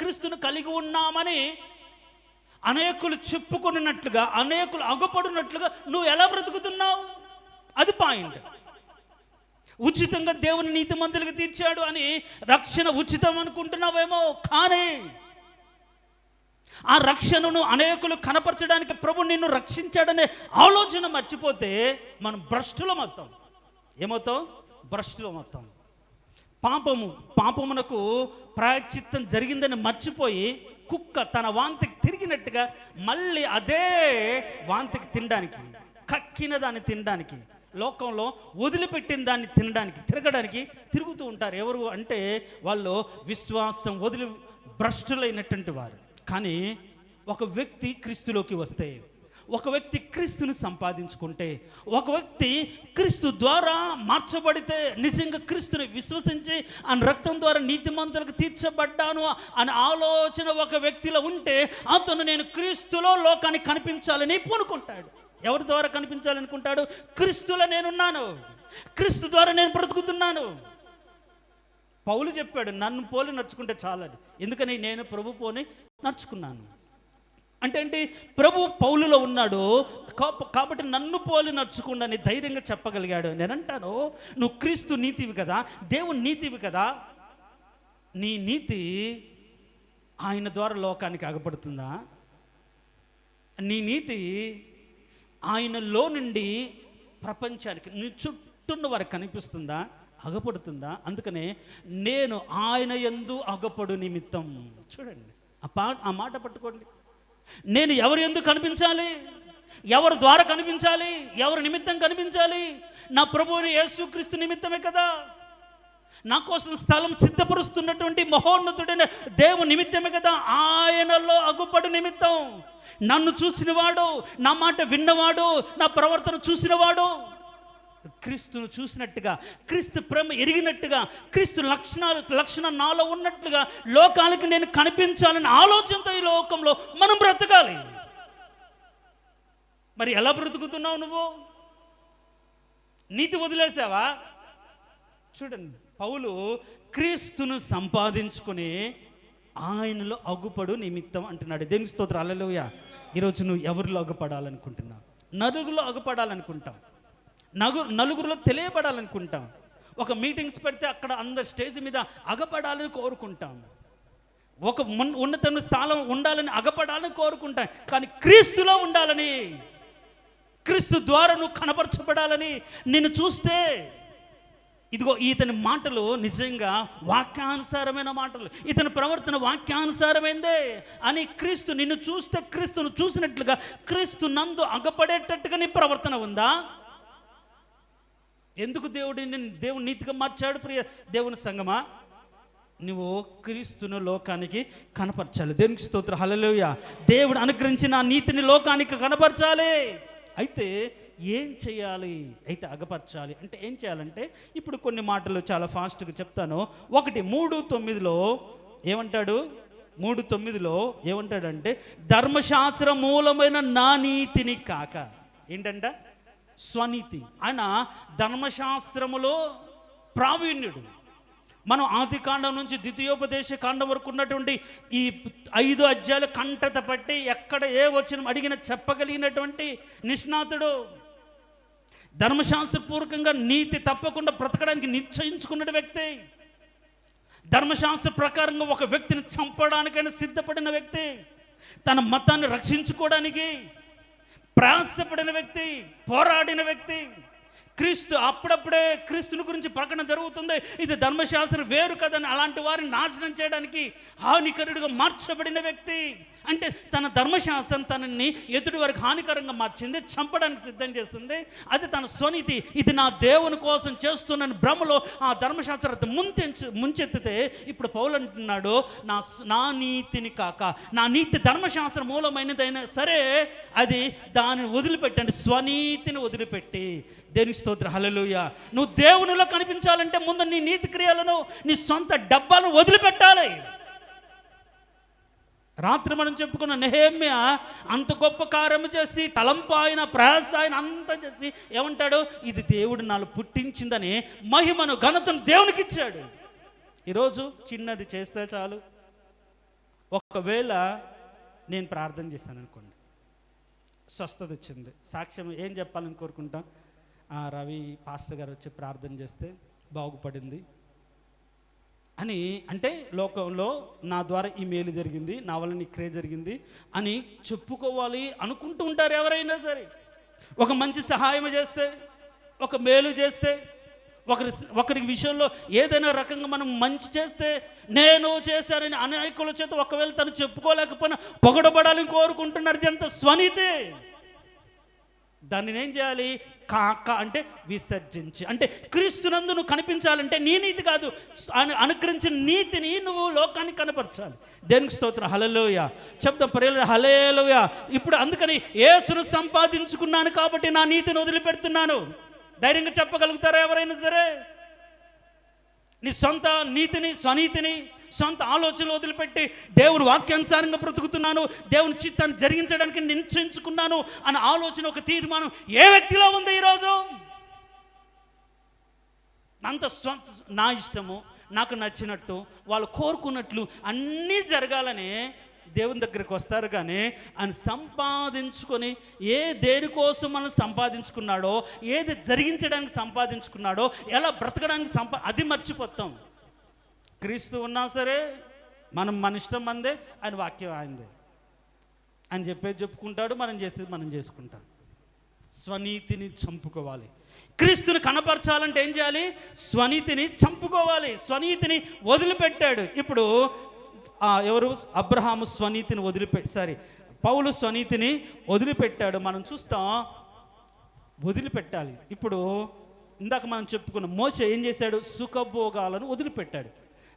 క్రీస్తును కలిగి ఉన్నామని అనేకులు చెప్పుకున్నట్లుగా, అనేకులు అగుపడినట్లుగా నువ్వు ఎలా బ్రతుకుతున్నావు? అది పాయింట్. ఉచితంగా దేవుని నీతిమంతులకు తీర్చాడు అని రక్షణ ఉచితం అనుకుంటున్నావేమో, కానీ ఆ రక్షణను అనేకులు కనపరచడానికి ప్రభు నిన్ను రక్షించాడనే ఆలోచన మర్చిపోతే మనం భ్రష్టులం అవుతాం. ఏమవుతాం? భ్రష్టులం అవుతాం. పాపమునకు ప్రాయశ్చిత్తం జరిగిందని మర్చిపోయి కుక్క తన వాంతికి తిరిగినట్టుగా మళ్ళీ అదే వాంతికి తినడానికి, కక్కిన దాన్ని తినడానికి, లోకంలో వదిలిపెట్టిన దాన్ని తిరగడానికి తిరుగుతూ ఉంటారు. ఎవరు అంటే వాళ్ళు విశ్వాసం వదిలి భ్రష్టులైనటువంటి వారు. కానీ ఒక వ్యక్తి క్రీస్తులోకి వస్తే, ఒక వ్యక్తి క్రీస్తుని సంపాదించుకుంటే, ఒక వ్యక్తి క్రీస్తు ద్వారా మార్చబడితే, నిజంగా క్రీస్తుని విశ్వసించి ఆయన రక్తం ద్వారా నీతిమంతులకు తీర్చబడ్డాను అనే ఆలోచన ఒక వ్యక్తిలో ఉంటే, అతను నేను క్రీస్తులో లోకానికి కనిపించాలని పూనుకుంటాడు. ఎవరి ద్వారా కనిపించాలనుకుంటాడు? క్రీస్తులో నేనున్నాను, క్రీస్తు ద్వారా నేను బ్రతుకుతున్నాను. పౌలు చెప్పాడు, నన్ను పోలి నడుచుకుంటే చాలని. ఎందుకని? నేను ప్రభు పోని నడుచుకున్నాను అంటే ఏంటి? ప్రభు పౌలులో ఉన్నాడు కాబట్టి నన్ను పోలి నడుచుకుండని ధైర్యంగా చెప్పగలిగాడు. నేనంటాను, నువ్వు క్రీస్తు నీతివి కదా, దేవుని నీతివి కదా, నీ నీతి ఆయన ద్వారా లోకానికి అగపడుతుందా? నీ నీతి ఆయనలో నుండి ప్రపంచానికి నీ చుట్టూన్న వారికి కనిపిస్తుందా, అగపడుతుందా? అందుకనే నేను ఆయన యందు అగపడు నిమిత్తం. చూడండి, ఆ మాట పట్టుకోండి. నేను ఎవరు ఎందుకు కనిపించాలి? ఎవరి ద్వారా కనిపించాలి? ఎవరి నిమిత్తం కనిపించాలి? నా ప్రభువుని యేసుక్రీస్తు నిమిత్తమే కదా. నా కోసం స్థలం సిద్ధపరుస్తున్నటువంటి మహోన్నతుడైన దేవుని నిమిత్తమే కదా. ఆయనలో అగుపడు నిమిత్తం. నన్ను చూసినవాడు, నా మాట విన్నవాడు, నా ప్రవర్తన చూసినవాడు, క్రీస్తును చూసినట్టుగా, క్రీస్తు ప్రేమ ఎరిగినట్టుగా, క్రీస్తు లక్షణం నాలో ఉన్నట్లుగా లోకానికి నేను కనిపించాలని ఆలోచనతో ఈ లోకంలో మనం బ్రతకాలి. మరి ఎలా బ్రతుకుతున్నావు నువ్వు? నీతి వదిలేసావా? చూడండి, పౌలు క్రీస్తును సంపాదించుకొని ఆయనలో అగుపడు నిమిత్తం అంటున్నాడు. దేవునికి స్తోత్రం, హల్లెలూయా. ఈరోజు నువ్వు ఎవరిలో అగుపడాలనుకుంటున్నావు? నలుగురిలో అగుపడాలనుకుంటావు, నలుగురిలో తెలియబడాలనుకుంటాం. ఒక మీటింగ్స్ పెడితే అక్కడ అందరు స్టేజ్ మీద అగపడాలని కోరుకుంటాం, ఒక ఉన్నతమైన స్థానం ఉండాలని అగపడాలని కోరుకుంటాం. కానీ క్రీస్తులో ఉండాలని, క్రీస్తు ద్వారా నువ్వు కనపరచబడాలని నిన్ను చూస్తే, ఇదిగో ఇతని మాటలు నిజంగా వాక్యానుసారమైన మాటలు, ఇతని ప్రవర్తన వాక్యానుసారమైందే అని క్రీస్తు నిన్ను చూస్తే, క్రీస్తును చూసినట్లుగా క్రీస్తు నందు అగపడేటట్టుగా నీ ప్రవర్తన ఉందా? ఎందుకు దేవుడు నీతిగా మార్చాడు? ప్రియ దేవుని సంగమా, నువ్వు క్రీస్తును లోకానికి కనపరచాలి. దేవునికి స్తోత్రం, హల్లెలూయా. దేవుడు అనుగ్రహించిన నీతిని లోకానికి కనపరచాలి. అయితే ఏం చేయాలి? అయితే అగపరచాలి అంటే ఏం చేయాలంటే, ఇప్పుడు కొన్ని మాటలు చాలా ఫాస్ట్గా చెప్తాను. 3:9 ఏమంటాడు? 3:9 ఏమంటాడంటే, ధర్మశాస్త్ర మూలమైన నా నీతిని కాక, ఏంటంట? స్వనీతి. ఆయన ధర్మశాస్త్రములో ప్రావీణ్యుడు. మనం ఆది కాండం నుంచి ద్వితీయోపదేశ కాండం వరకు ఉన్నటువంటి ఈ 5 అధ్యాయాలు కంటత పట్టి ఎక్కడ ఏ వచనం అడిగిన చెప్పగలిగినటువంటి నిష్ణాతుడు. ధర్మశాస్త్రపూర్వకంగా నీతి తప్పకుండా బ్రతకడానికి నిశ్చయించుకున్న వ్యక్తి. ధర్మశాస్త్ర ప్రకారంగా ఒక వ్యక్తిని చంపడానికైనా సిద్ధపడిన వ్యక్తి. తన మతాన్ని రక్షించుకోవడానికి ప్రయాసపడిన వ్యక్తి, పోరాడిన వ్యక్తి. క్రీస్తు అప్పుడప్పుడే క్రీస్తుని గురించి ప్రకటన జరుగుతుంది, ఇది ధర్మశాస్త్రం వేరు కదని అలాంటి వారిని నాశనం చేయడానికి హానికరుడిగా మార్చబడిన వ్యక్తి. అంటే తన ధర్మశాస్త్రం తనని ఎదుటి వరకు హానికరంగా మార్చింది, చంపడానికి సిద్ధం చేస్తుంది. అది తన స్వనీతి, ఇది నా దేవుని కోసం చేస్తున్న భ్రమలో ఆ ధర్మశాస్త్రం ముంచెత్తితే, ఇప్పుడు పౌలు అంటున్నాడు, నా నీతిని కాక, నా నీతి ధర్మశాస్త్ర మూలమైనదైనా సరే అది దానిని వదిలిపెట్టండి, స్వనీతిని వదిలిపెట్టి. దేవునికి స్తోత్రం, హల్లెలూయా. నువ్వు దేవునిలో కనిపించాలంటే ముందు నీ నీతి క్రియలను, నీ సొంత డబ్బాలను వదిలిపెట్టాలి. రాత్రి మనం చెప్పుకున్న నెహెమ్యా అంత గొప్ప కార్యము చేసి, తలంపు ఆయన, ప్రయాస ఆయన అంతా చేసి ఏమంటాడు? ఇది దేవుడు నాలో పుట్టించిందని మహిమను, ఘనతను దేవునికి ఇచ్చాడు. ఈరోజు చిన్నది చేస్తే చాలు. ఒకవేళ నేను ప్రార్థన చేశాను అనుకోండి, స్వస్థత వచ్చింది, సాక్ష్యం ఏం చెప్పాలని కోరుకుంటాం? రవి పాస్టర్ గారు వచ్చి ప్రార్థన చేస్తే బాగుపడింది అని, అంటే లోకంలో నా ద్వారా ఈ మేలు జరిగింది, నా వల్ల నీ క్రియ జరిగింది అని చెప్పుకోవాలి అనుకుంటూ ఉంటారు ఎవరైనా సరే. ఒక మంచి సహాయం చేస్తే, ఒక మేలు చేస్తే, ఒకరి విషయంలో ఏదైనా రకంగా మనం మంచి చేస్తే నేను చేశానని అనేకుల చేత ఒకవేళ తను చెప్పుకోలేకపోయినా పొగడబడాలని కోరుకుంటున్నారు. ఇది ఎంత స్వనీతి! దాన్ని ఏం చేయాలి? అంటే విసర్జించి, అంటే క్రీస్తునందు నువ్వు కనిపించాలంటే నీ నీతి కాదు, అనుగ్రహించిన నీతిని నువ్వు లోకానికి కనపరచాలి. దేనికి స్తోత్రం, హల్లెలూయా చెప్తాం, ప్రియులారా హల్లెలూయా. ఇప్పుడు అందుకని యేసును సంపాదించుకున్నాను కాబట్టి నా నీతిని వదిలిపెడుతున్నాను. ధైర్యంగా చెప్పగలుగుతారా ఎవరైనా సరే? నీ సొంత నీతిని, స్వనీతిని, సొంత ఆలోచనలు వదిలిపెట్టి దేవుని వాక్యానుసారంగా బ్రతుకుతున్నాను, దేవుని చిత్తాన్ని జరిగించడానికి నిశ్చయించుకున్నాను అనే ఆలోచన, ఒక తీర్మానం ఏ వ్యక్తిలో ఉంది ఈరోజు? అంత నా ఇష్టము, నాకు నచ్చినట్టు, వాళ్ళు కోరుకున్నట్లు అన్నీ జరగాలని దేవుని దగ్గరికి వస్తారు. కానీ ఆయన సంపాదించుకొని దేనికోసం మనం సంపాదించుకున్నాడో, ఏది జరిగించడానికి సంపాదించుకున్నాడో, ఎలా బ్రతకడానికి అది మర్చిపోతాం. క్రీస్తు ఉన్నా సరే మనం మన ఇష్టం మందే, ఆయన వాక్యం ఆయనదే. ఆయన చెప్పేది చెప్పుకుంటాడు, మనం చేసేది మనం చేసుకుంటాం. స్వనీతిని చంపుకోవాలి. క్రీస్తుని కనపరచాలంటే ఏం చేయాలి? స్వనీతిని చంపుకోవాలి. స్వనీతిని వదిలిపెట్టాడు. ఇప్పుడు ఎవరు? అబ్రహాము స్వనీతిని పౌలు స్వనీతిని వదిలిపెట్టాడు. మనం చూస్తాం, వదిలిపెట్టాలి. ఇప్పుడు ఇందాక మనం చెప్పుకున్న మోషే ఏం చేశాడు? సుఖభోగాలను వదిలిపెట్టాడు,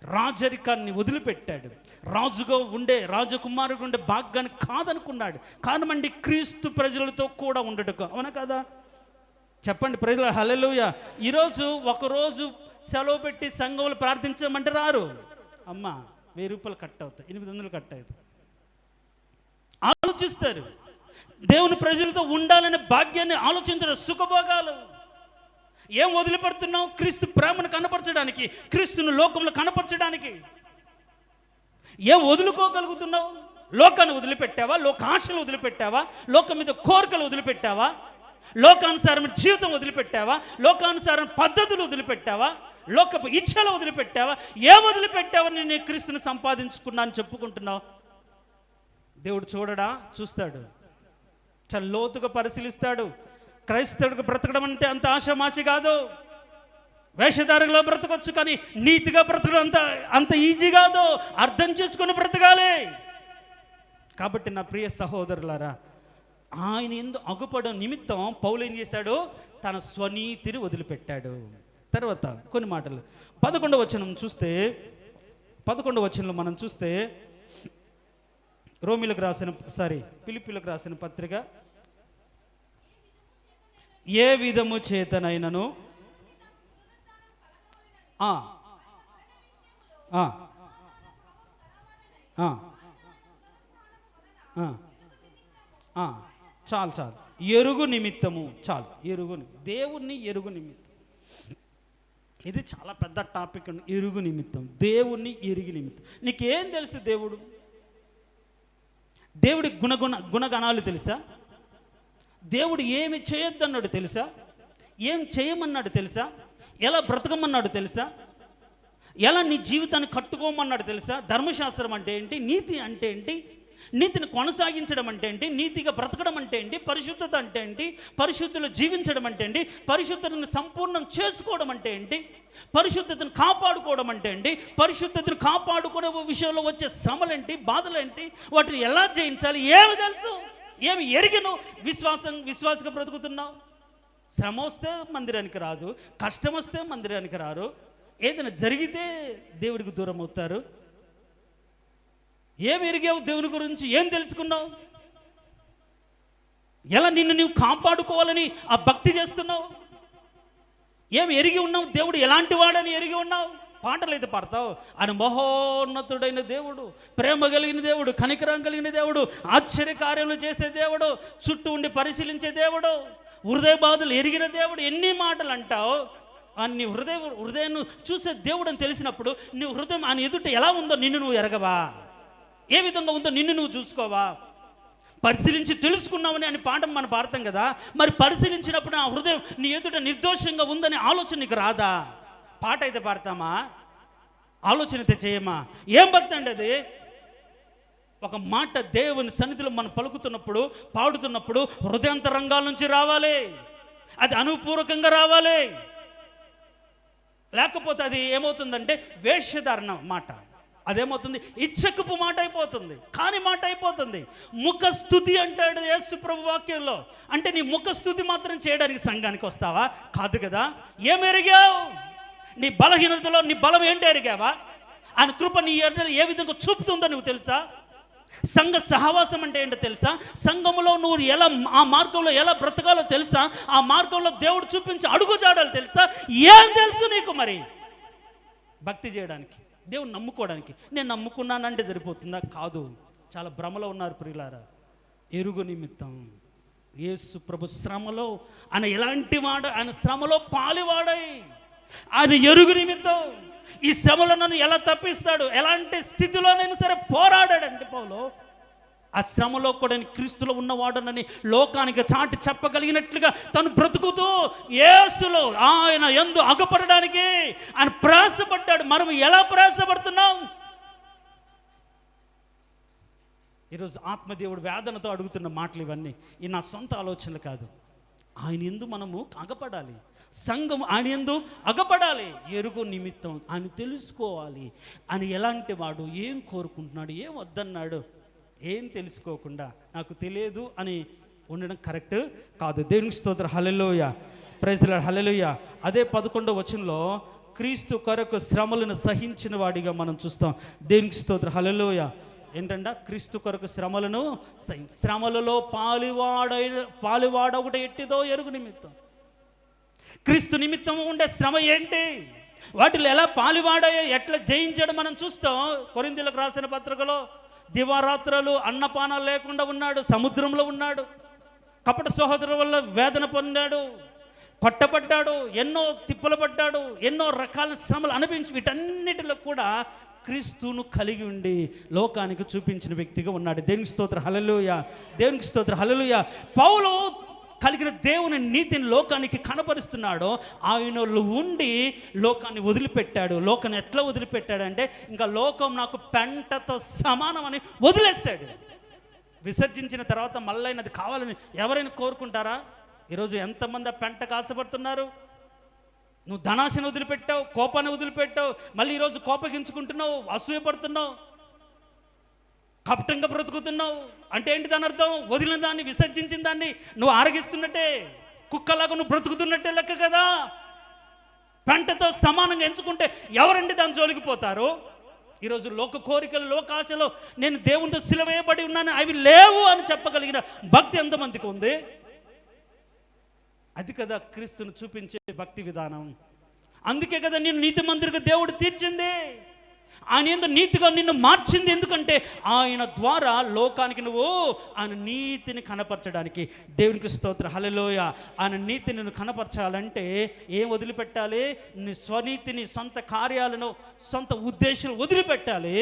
రాజరికాన్ని వదిలిపెట్టాడు, రాజుగా ఉండే రాజకుమారుడు ఉండే భాగ్యాన్ని కాదనుకున్నాడు. కారణమండి క్రీస్తు ప్రజలతో కూడా ఉండటకు. అవునా కదా? చెప్పండి ప్రజలు, హల్లెలూయా. ఈరోజు ఒకరోజు సెలవు పెట్టి సంఘంలో ప్రార్థించమంటే రారు. అమ్మ 1000 రూపాయలు కట్ అవుతాయి, 800 కట్ అవుతాయి. ఆలోచిస్తారు. దేవుని ప్రజలతో ఉండాలనే భాగ్యాన్ని ఆలోచించడం. సుఖభోగాలు ఏం వదిలిపెడుతున్నావు? క్రీస్తు ప్రేమను కనపరచడానికి, క్రీస్తును లోకంలో కనపరచడానికి ఏం వదులుకోగలుగుతున్నావు? లోకాన్ని వదిలిపెట్టావా? లోకాశలు వదిలిపెట్టావా? లోకం మీద కోరికలు వదిలిపెట్టావా? లోకానుసారం జీవితం వదిలిపెట్టావా? లోకానుసారం పద్ధతులు వదిలిపెట్టావా? లోకపు ఇచ్ఛలు వదిలిపెట్టావా? ఏం వదిలిపెట్టావా? నేను క్రీస్తుని సంపాదించుకున్నాను చెప్పుకుంటున్నావు. దేవుడు చూడడా? చూస్తాడు. చాలా లోతుగా పరిశీలిస్తాడు. క్రైస్తవుడికి బ్రతకడం అంటే అంత ఆషామాషి కాదు. వేషధారలో బ్రతకొచ్చు, కానీ నీతిగా బ్రతకడం అంత ఈజీ కాదు. అర్థం చేసుకుని బ్రతకాలి. కాబట్టి నా ప్రియ సహోదరులారా, ఆయన ఎందు అగుపడం నిమిత్తం పౌలు ఏం చేశాడు? తన స్వనీతిని వదిలిపెట్టాడు. తర్వాత కొన్ని మాటలు 11వ వచనం చూస్తే, 11వ వచనంలో మనం చూస్తే, ఫిలిప్పీలకు రాసిన పత్రిక, ఏ విధము చేతనైనను చాలు ఎరుగు నిమిత్తము, దేవుణ్ణి ఎరుగు నిమిత్తం. ఇది చాలా పెద్ద టాపిక్ అండి. ఎరుగు నిమిత్తం, దేవుణ్ణి ఎరుగు నిమిత్తం. నీకేం తెలుసు? దేవుడి గుణగణాలు తెలుసా? దేవుడు ఏమి చేయొద్దన్నాడు తెలుసా? ఏం చేయమన్నాడు తెలుసా? ఎలా బ్రతకమన్నాడు తెలుసా? ఎలా నీ జీవితాన్ని కట్టుకోమన్నాడు తెలుసా? ధర్మశాస్త్రం అంటే ఏంటి? నీతి అంటే ఏంటి? నీతిని కొనసాగించడం అంటే ఏంటి? నీతిగా బ్రతకడం అంటే ఏంటి? పరిశుద్ధత అంటే ఏంటి? పరిశుద్ధులు జీవించడం అంటే ఏంటి? పరిశుద్ధతను సంపూర్ణం చేసుకోవడం అంటే ఏంటి? పరిశుద్ధతను కాపాడుకోవడం అంటే ఏంటి? పరిశుద్ధతను కాపాడుకునే విషయంలో వచ్చే శ్రమలేంటి, బాధలేంటి, వాటిని ఎలా జయించాలి? ఏమి తెలుసు? ఏమి ఎరిగిను? విశ్వాసంగా బ్రతుకుతున్నావు. శ్రమ వస్తే మందిరానికి రాదు, కష్టం వస్తే మందిరానికి రారు, ఏదైనా జరిగితే దేవుడికి దూరం అవుతారు. ఏం ఎరిగావు దేవుని గురించి? ఏం తెలుసుకున్నావు? ఎలా నిన్ను నీవు కాపాడుకోవాలని ఆ భక్తి చేస్తున్నావు? ఏం ఎరిగి ఉన్నావు? దేవుడు ఎలాంటి వాడని ఎరిగి ఉన్నావు? పాటలు అయితే పాడతావు. ఆయన మహోన్నతుడైన దేవుడు, ప్రేమ కలిగిన దేవుడు, కనికరం కలిగిన దేవుడు, ఆశ్చర్యకార్యాలు చేసే దేవుడు, చుట్టూ ఉండి పరిశీలించే దేవుడు, హృదయ బాధలు ఎరిగిన దేవుడు. ఎన్ని మాటలు అంటావు? నీ హృదయాన్ని చూసే దేవుడు అని తెలిసినప్పుడు నీ హృదయం ఆయన ఎదుట ఎలా ఉందో నిన్ను నువ్వు ఎరగవా? ఏ విధంగా ఉందో నిన్ను నువ్వు చూసుకోవా? పరిశీలించి తెలుసుకున్నావని అని పాఠం మనం పాడతాం కదా. మరి పరిశీలించినప్పుడు నా హృదయం నీ ఎదుట నిర్దోషంగా ఉందనే ఆలోచన నీకు రాదా? పాట అయితే పాడతామా? ఆలోచన అయితే చేయమా? ఏం భక్తి అండి అది? ఒక మాట దేవుని సన్నిధిలో మనం పలుకుతున్నప్పుడు, పాడుతున్నప్పుడు హృదయాంతరంగాల నుంచి రావాలి. అది అనుపూర్వకంగా రావాలి. లేకపోతే అది ఏమవుతుందంటే వేషధారణ మాట, అదేమవుతుంది ఇచ్చకపు మాట అయిపోతుంది, కాని మాట అయిపోతుంది. ముఖస్థుతి అంటాడు యేసు ప్రభు వాక్యంలో. అంటే నీ ముఖస్థుతి మాత్రం చేయడానికి సంఘానికి వస్తావా? కాదు కదా. ఏం ఎరిగావు? నీ బలహీనతలో నీ బలం ఏంటి ఎరిగావా? ఆయన కృప నీ ఏ విధంగా చూపుతుందో నువ్వు తెలుసా? సంఘ సహవాసం అంటే ఏంటో తెలుసా? సంఘములో నువ్వు ఎలా ఆ మార్గంలో ఎలా బ్రతకాలో తెలుసా? ఆ మార్గంలో దేవుడు చూపించి అడుగుజాడాలి తెలుసా? ఏం తెలుసు నీకు? మరి భక్తి చేయడానికి, దేవుని నమ్ముకోవడానికి నేను నమ్ముకున్నానంటే సరిపోతుందా? కాదు. చాలా భ్రమలో ఉన్నారు ప్రియులారా. ఎరుగు నిమిత్తం యేసు ప్రభు శ్రమలో ఆయన ఎలాంటి వాడు, ఆయన శ్రమలో పాలివాడై ఆయన ఎరుగు నిమిత్తం ఈ శ్రమలో నన్ను ఎలా తప్పిస్తాడు, ఎలాంటి స్థితిలోనైనా సరే పోరాడాడంటే పౌలు. ఆ శ్రమలో కూడా క్రీస్తులో ఉన్నవాడునని లోకానికి చాటి చెప్పగలిగినట్లుగా తను బ్రతుకుతూ యేసులో ఆయన యందు అగపడడానికి ఆయన ప్రయాసపడ్డాడు. మనం ఎలా ప్రయాసపడుతున్నాం? ఈరోజు ఆత్మదేవుడు వేదనతో అడుగుతున్న మాటలు ఇవన్నీ. ఈ నా సొంత ఆలోచనలు కాదు. ఆయన యందు మనము అగపడాలి, సంఘం ఆయన యందు అగపడాలి. ఎరుగు నిమిత్తం ఆయన తెలుసుకోవాలి. ఆయన ఎలాంటి వాడు, ఏం కోరుకుంటున్నాడు, ఏం వద్దన్నాడు, ఏం తెలుసుకోకుండా నాకు తెలియదు అని ఉండడం కరెక్ట్ కాదు. దేవునికి స్తోత్రం. హల్లెలూయా, ప్రైజ్ ది లార్డ్, హల్లెలూయా. అదే 11వ వచనంలో క్రీస్తు కొరకు శ్రమలను సహించిన వాడిగా మనం చూస్తాం. దేవునికి స్తోత్రం, హల్లెలూయా. ఏంటంట? క్రీస్తు కొరకు శ్రమలను శ్రమలలో పాలువాడొకటి ఎట్టిదో ఎరుగు నిమిత్తం. క్రీస్తు నిమిత్తం ఉండే శ్రమ ఏంటి, వాటిలో ఎలా పాలువాడాయో, ఎట్లా జయించాడో మనం చూస్తాం. కొరింథీయులకు రాసిన పత్రికలో దివారాత్రులు అన్నపానాలు లేకుండా ఉన్నాడు, సముద్రంలో ఉన్నాడు, కపట సహోదరుల వల్ల వేదన పొందాడు, కొట్టబడ్డాడు, ఎన్నో తిప్పలు పడ్డాడు, ఎన్నో రకాల శ్రమలు అనిపించి వీటన్నిటిలో కూడా క్రీస్తును కలిగి ఉండి లోకానికి చూపించిన వ్యక్తిగా ఉన్నాడు. దేవునికి స్తోత్రం, హల్లెలూయా, దేవునికి స్తోత్రం, హల్లెలూయా. పౌలు కలిగిన దేవుని నీతిని లోకానికి కనపరుస్తున్నాడో ఆయనలో ఉండి లోకాన్ని వదిలిపెట్టాడు. లోకాన్ని ఎట్లా వదిలిపెట్టాడంటే ఇంకా లోకం నాకు పెంటతో సమానం అని వదిలేశాడు. విసర్జించిన తర్వాత మళ్ళీ అది కావాలని ఎవరైనా కోరుకుంటారా? ఈరోజు ఎంతమంది ఆ పెంటకు ఆశపడుతున్నారు? నువ్వు ధనాశను వదిలిపెట్టావు, కోపాన్ని వదిలిపెట్టావు, మళ్ళీ ఈరోజు కోపగించుకుంటున్నావు, అసూయపడుతున్నావు, కపటంగా బ్రతుకుతున్నావు. అంటే ఏంటి దాని అర్థం? వదిలిన దాన్ని, విసర్జించిన దాన్ని నువ్వు ఆరగిస్తున్నట్టే, కుక్కలాగా నువ్వు బ్రతుకుతున్నట్టే లెక్క కదా. పెంటతో సమానంగా ఎంచుకుంటే ఎవరండి దాని జోలికి పోతారు? ఈరోజు లోక కోరికలు, లోకాశలో నేను దేవునితో సిలువేయబడి ఉన్నాను, అవి లేవు అని చెప్పగలిగిన భక్తి ఎంతమందికి ఉంది? అది కదా క్రీస్తును చూపించే భక్తి విధానం. అందుకే కదా నేను నీతిమంతుడిగా దేవుడు తీర్చింది. ఆయన ఏందో నీతిగా నిన్ను మార్చింది. ఎందుకంటే ఆయన ద్వారా లోకానికి నువ్వు ఆయన నీతిని కనపరచడానికి. దేవునికి స్తోత్రం, హల్లెలూయా. ఆయన నీతిని నువ్వు కనపరచాలంటే ఏం వదిలిపెట్టాలి? నీ స్వనీతిని, సొంత కార్యాలను, సొంత ఉద్దేశాలు వదిలిపెట్టాలి.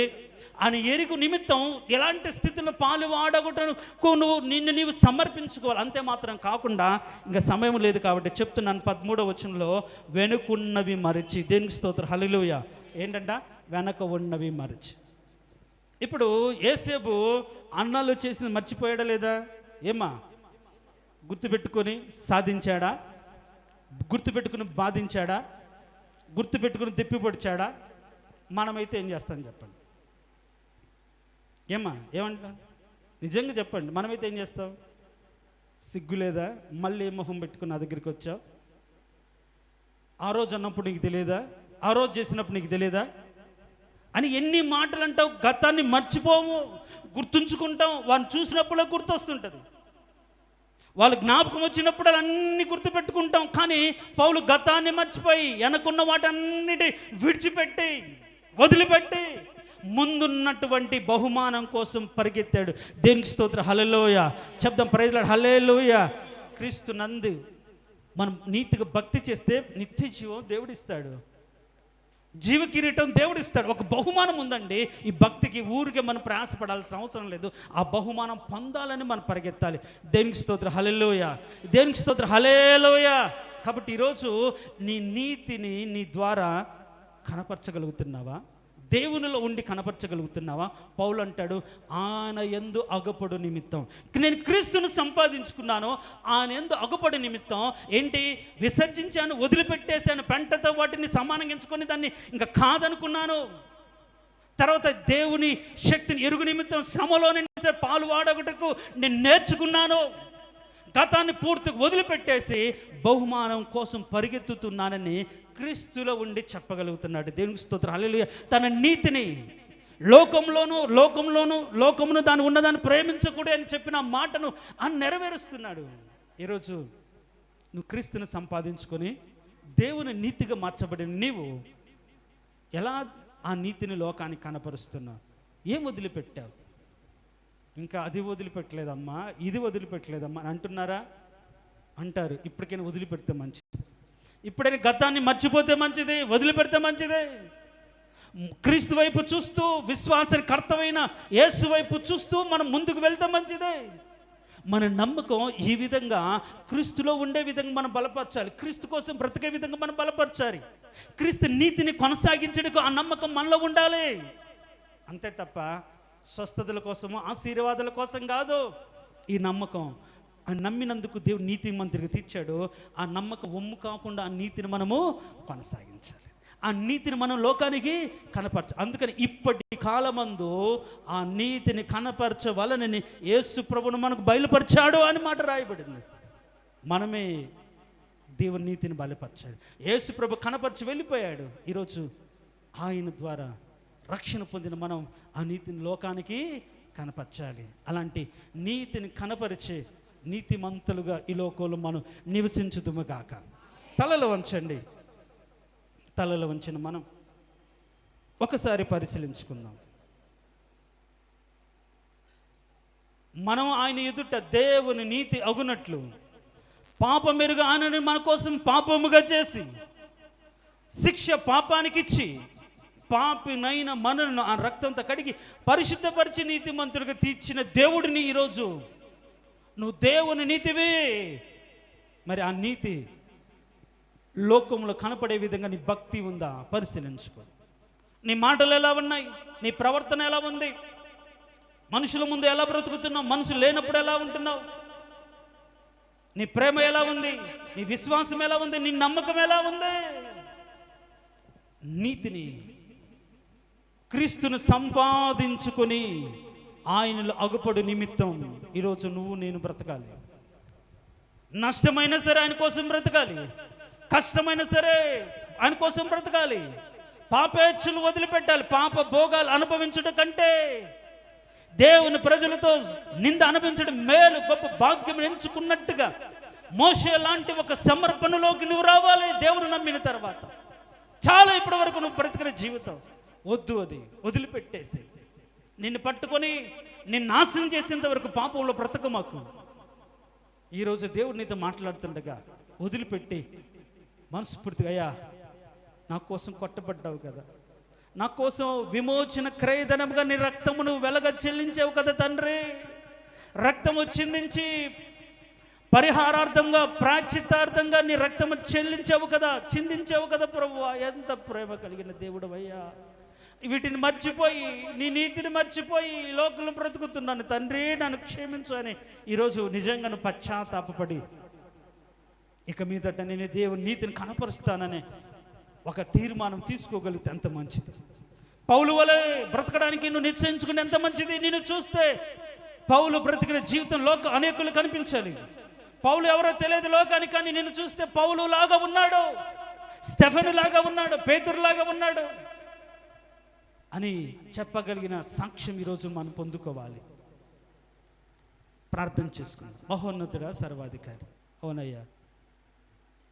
ఆయన ఎరుగు నిమిత్తం ఎలాంటి స్థితిలో పాలువాడగొట్టకు నిన్ను నీవు సమర్పించుకోవాలి. అంతే మాత్రం కాకుండా ఇంకా సమయం లేదు కాబట్టి చెప్తున్నాను. 13వ వచనంలో వెనుకున్నవి మరచి. దేవునికి స్తోత్రం, హల్లెలూయా. ఏంటంట? వెనక ఉన్నవి మరచి. ఇప్పుడు యేసేపు అన్నాలు చేసింది మర్చిపోయాడా లేదా? ఏమా గుర్తుపెట్టుకొని సాధించాడా? గుర్తుపెట్టుకుని బాధించాడా? గుర్తుపెట్టుకుని తిప్పిపొడిచాడా? మనమైతే ఏం చేస్తాం చెప్పండి? ఏమా ఏమంటా? నిజంగా చెప్పండి, మనమైతే ఏం చేస్తాం? సిగ్గు లేదా? మళ్ళీ ఏ మొహం పెట్టుకుని నా దగ్గరికి వచ్చావు? ఆ రోజు అన్నప్పుడు నీకు తెలియదా? ఆ రోజు చేసినప్పుడు నీకు తెలియదా అని ఎన్ని మాటలు అంటావు. గతాన్ని మర్చిపోము, గుర్తుంచుకుంటాం. వాడిని చూసినప్పుడే గుర్తొస్తుంటుంది, వాళ్ళు జ్ఞాపకం వచ్చినప్పుడు అన్నీ గుర్తుపెట్టుకుంటాం. కానీ పౌలు గతాన్ని మర్చిపోయి వెనకున్న వాటన్నిటి విడిచిపెట్టి వదిలిపెట్టి ముందున్నటువంటి బహుమానం కోసం పరిగెత్తాడు. దేవునికి స్తోత్రం, హల్లెలూయా. చెప్దాం, ప్రైజ్ ది లార్డ్, హల్లెలూయా. క్రీస్తు నందు మనం నీతిగా భక్తి చేస్తే నిత్య జీవం దేవుడిస్తాడు, జీవ కిరీటం దేవుడిస్తాడు. ఒక బహుమానం ఉందండి ఈ భక్తికి. ఊరికే మనం ప్రయాసపడాల్సిన అవసరం లేదు. ఆ బహుమానం పొందాలని మనం పరిగెత్తాలి. దేవునికి స్తోత్రం, హల్లెలూయా. దేవునికి స్తోత్రం, హల్లెలూయా. కాబట్టి ఈరోజు నీ నీతిని నీ ద్వారా కనపరచగలుగుతున్నావా? దేవునిలో ఉండి కనపరచగలుగుతున్నావా? పౌలు అంటాడు, ఆయన యందు అగపడు నిమిత్తం. నేను క్రీస్తును సంపాదించుకున్నాను, ఆయన యందు అగపడు నిమిత్తం. ఏంటి? విసర్జించాను, వదిలిపెట్టేశాను, పెంటతో వాటిని సమానంగించుకొని దాన్ని ఇంకా కాదనుకున్నాను. తర్వాత దేవుని శక్తిని ఎరుగు నిమిత్తం శ్రమలోనే పాలు వాడగటకు నేను నేర్చుకున్నాను. గతాన్ని పూర్తిగా వదిలిపెట్టేసి బహుమానం కోసం పరిగెత్తుతున్నానని క్రీస్తులో ఉండి చెప్పగలుగుతున్నాడు. దేవునికి స్తోత్రం, హల్లెలూయా. తన నీతిని లోకమును దాని ఉన్నదాన్ని ప్రేమించకూడదు అని చెప్పిన మాటను నెరవేరుస్తున్నాడు. ఈరోజు నువ్వు క్రీస్తుని సంపాదించుకొని దేవుని నీతిగా మార్చబడిన నీవు ఎలా ఆ నీతిని లోకానికి కనపరుస్తున్నావు? ఏం వదిలిపెట్టావు? ఇంకా అది వదిలిపెట్టలేదమ్మా, ఇది వదిలిపెట్టలేదమ్మా అని అంటున్నారా? అంటారు. ఇప్పటికైనా వదిలిపెడితే మంచిది, ఇప్పుడైనా గతాన్ని మర్చిపోతే మంచిది, వదిలిపెడితే మంచిదే. క్రీస్తు వైపు చూస్తూ, విశ్వాస కర్తవైన యేసు వైపు చూస్తూ మనం ముందుకు వెళ్తే మంచిదే. మన నమ్మకం ఈ విధంగా క్రీస్తులో ఉండే విధంగా మనం బలపరచాలి. క్రీస్తు కోసం బ్రతికే విధంగా మనం బలపరచాలి. క్రీస్తు నీతిని కొనసాగించడానికి ఆ నమ్మకం మనలో ఉండాలి. అంతే తప్ప స్వస్థతల కోసము, ఆశీర్వాదాల కోసం కాదు. ఈ నమ్మకం నమ్మినందుకు దేవుడు నీతిమంతుడిగా తీర్చాడు. ఆ నమ్మకం ఒమ్ము కాకుండా ఆ నీతిని మనము కొనసాగించాలి. ఆ నీతిని మనం లోకానికి కనపరచాలి. అందుకని ఇప్పటి కాలమందు ఆ నీతిని కనపరచవలనని యేసు ప్రభువును మనకు బయలుపరిచాడు అని మాట రాయబడింది. మనమే దేవుని నీతిని బయలుపరచాలి. యేసు ప్రభు కనపరిచి వెళ్ళిపోయాడు. ఈరోజు ఆయన ద్వారా రక్షణ పొందిన మనం ఆ నీతిని లోకానికి కనపరచాలి. అలాంటి నీతిని కనపరిచే నీతిమంతులుగా ఈ లోకంలో మనం నివసించుదుముగాక. తలలు వంచండి. తలలు వంచిన మనం ఒకసారి పరిశీలించుకుందాం. మనం ఆయన ఎదుట దేవుని నీతి అగునట్లు పాపమెరుగు ఆయనను మన కోసం పాపముగా చేసి శిక్ష పాపానికి ఇచ్చి పాపినైన మనను ఆ రక్తంతో కడిగి పరిశుద్ధపరిచి నీతిమంతుడిగా తీర్చిన దేవుడిని ఈరోజు నువ్వు దేవుని నీతివే. మరి ఆ నీతి లోకంలో కనపడే విధంగా నీ భక్తి ఉందా? పరిశీలించుకో. నీ మాటలు ఎలా ఉన్నాయి? నీ ప్రవర్తన ఎలా ఉంది? మనుషుల ముందు ఎలా బ్రతుకుతున్నావు? మనుషులు లేనప్పుడు ఎలా ఉంటున్నావు? నీ ప్రేమ ఎలా ఉంది? నీ విశ్వాసం ఎలా ఉంది? నీ నమ్మకం ఎలా ఉంది? నీతిని క్రీస్తును సంపాదించుకొని ఆయనలో అగుపడు నిమిత్తం ఈరోజు నువ్వు నేను బ్రతకాలి. నష్టమైనా సరే ఆయన కోసం బ్రతకాలి, కష్టమైనా సరే ఆయన కోసం బ్రతకాలి. పాపేచ్ఛలు వదిలిపెట్టాలి. పాప భోగాలు అనుభవించడం కంటే దేవుని ప్రజలతో నింద అనుభవించడం మేలు, గొప్ప భాగ్యం ఎంచుకున్నట్టుగా మోషే లాంటి ఒక సమర్పణలోకి నువ్వు రావాలి. దేవుని నమ్మిన తర్వాత చాలా ఇప్పటి వరకు నువ్వు బ్రతికిన జీవితం వద్దు, అది వదిలిపెట్టేసి నిన్ను పట్టుకొని నిన్ను నాశనం చేసేంత వరకు పాపంలో బ్రతకమాకు. ఈరోజు దేవుడు నీతో మాట్లాడుతుండగా వదిలిపెట్టి మనస్ఫూర్తిగా, అయ్యా నా కోసం కొట్టబడ్డావు కదా, నా కోసం విమోచన క్రయధనముగా నీ రక్తమును వెలగ చెల్లించావు కదా తండ్రి, రక్తము చిందించి పరిహారార్థంగా ప్రాశ్చిత్తార్థంగా నీ రక్తము చిందించావు కదా ప్రభువా. ఎంత ప్రేమ కలిగిన దేవుడు అయ్యా. వీటిని మర్చిపోయి నీ నీతిని మర్చిపోయి లోకంలో బ్రతుకుతున్నాను తండ్రి, నన్ను క్షమించు అని ఈరోజు నిజంగా పశ్చాత్తాపపడి ఇక మీదట నేను దేవుని నీతిని కనపరుస్తానని ఒక తీర్మానం తీసుకోగలిగితే ఎంత మంచిది. పౌలు వలె బ్రతకడానికి నువ్వు నిశ్చయించుకుని ఎంత మంచిది. నేను చూస్తే పౌలు బ్రతికిన జీవితం అనేకులు కనిపించాలి. పౌలు ఎవరో తెలియదు లోకానికి, కానీ నిన్ను చూస్తే పౌలు లాగా ఉన్నాడు, స్టెఫెను లాగా ఉన్నాడు, పేతురు లాగా ఉన్నాడు అని చెప్పగలిగిన సాక్ష్యం ఈరోజు మనం పొందుకోవాలి. ప్రార్థన చేసుకుందాం. మహోన్నతుడా, సర్వాధికారి, అవునయ్యా,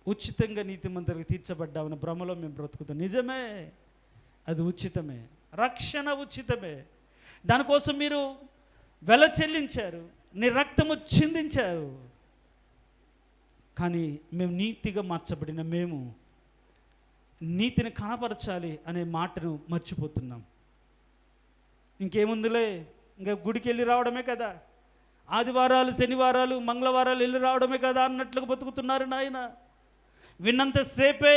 ఉచితంగా నీతిమంతులకు తీర్చబడ్డామన్న భ్రమలో మేము బ్రతుకుతాం. నిజమే, అది ఉచితమే, రక్షణ ఉచితమే. దానికోసం మీరు వెల చెల్లించారు, నీ రక్తము చిందించారు. కానీ మేము నీతిగా మార్చబడిన మేము నీతిని కనపరచాలి అనే మాటను మర్చిపోతున్నాం. ఇంకేముందులే, ఇంకా గుడికి వెళ్ళి రావడమే కదా, ఆదివారాలు శనివారాలు మంగళవారాలు వెళ్ళి రావడమే కదా అన్నట్లుగా బతుకుతున్నారు నాయన. విన్నంతసేపే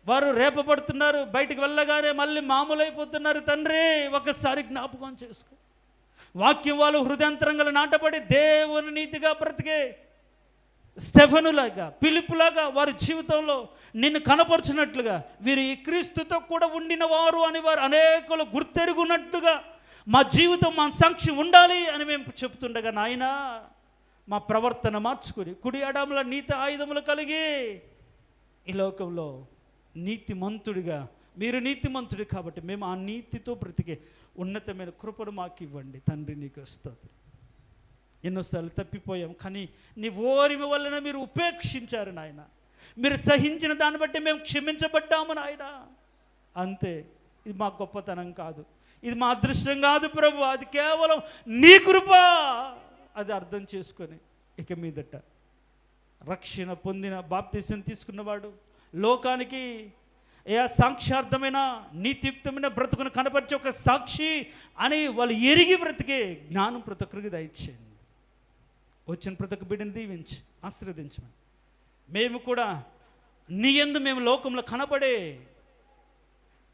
వారు రేపబడుతున్నారు, బయటికి వెళ్ళగానే మళ్ళీ మామూలు అయిపోతున్నారు. తండ్రి ఒకసారి జ్ఞాపకం చేసుకో. వాక్యం వాళ్ళు హృదయాంతరంగా నాటబడి దేవుని నీతిగా బ్రతికే స్టెఫనులాగా, పిలుపులాగా వారి జీవితంలో నిన్ను కనపరుచినట్లుగా, వీరు ఈ క్రీస్తుతో కూడా ఉండిన వారు అని వారు అనేకులు గుర్తెరుగున్నట్లుగా మా జీవితం, మా సాక్షి ఉండాలి అని మేము చెప్తుండగా, నాయనా మా ప్రవర్తన మార్చుకుని కుడి ఎడమల నీతి ఆయుధములు కలిగి ఈ లోకంలో నీతిమంతుడిగా, మీరు నీతిమంతుడి కాబట్టి మేము ఆ నీతితో బ్రతికే ఉన్నతమైన కృపను మాకు ఇవ్వండి తండ్రి. నీకు స్తోత్రం. ఎన్నోసార్లు తప్పిపోయాం, కానీ నీ ఓరిమి వలన మీరు ఉపేక్షించారు నాయన. మీరు సహించిన దాన్ని బట్టి మేము క్షమించబడ్డాము నాయన. అంతే. ఇది మా గొప్పతనం కాదు, ఇది మా అదృష్టం కాదు ప్రభు, అది కేవలం నీ కృప. అది అర్థం చేసుకొని ఇక మీదట రక్షణ పొందిన, బాప్తిసం తీసుకున్నవాడు లోకానికి ఏ సాక్ష్యార్థమైన నీతియుక్తమైన బ్రతుకును కనపరిచే ఒక సాక్షి అని వాళ్ళు ఎరిగి బ్రతికే జ్ఞానం ప్రతి ఒక్కరికి దయచేయండి. వచ్చిన ప్రతి ఒక్క బిడ్డను దీవించి ఆశీర్వదించమని, మేము కూడా నీ యందు మేము లోకంలో కనబడే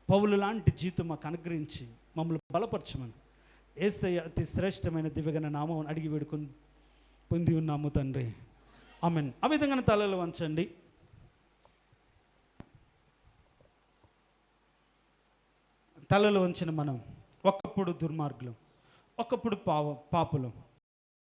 పౌలు లాంటి జీవితం మాకు అనుగ్రహించి మమ్మల్ని బలపరచమని యేసయ్య అతి శ్రేష్టమైన దివ్యగణ నామం అడిగి వేడుకొని పొంది ఉన్నాము తండ్రి. ఆమెన్. ఆ విధంగా తలలు వంచండి. తలలు వంచిన మనం ఒకప్పుడు దుర్మార్గులం, ఒకప్పుడు పాపులం,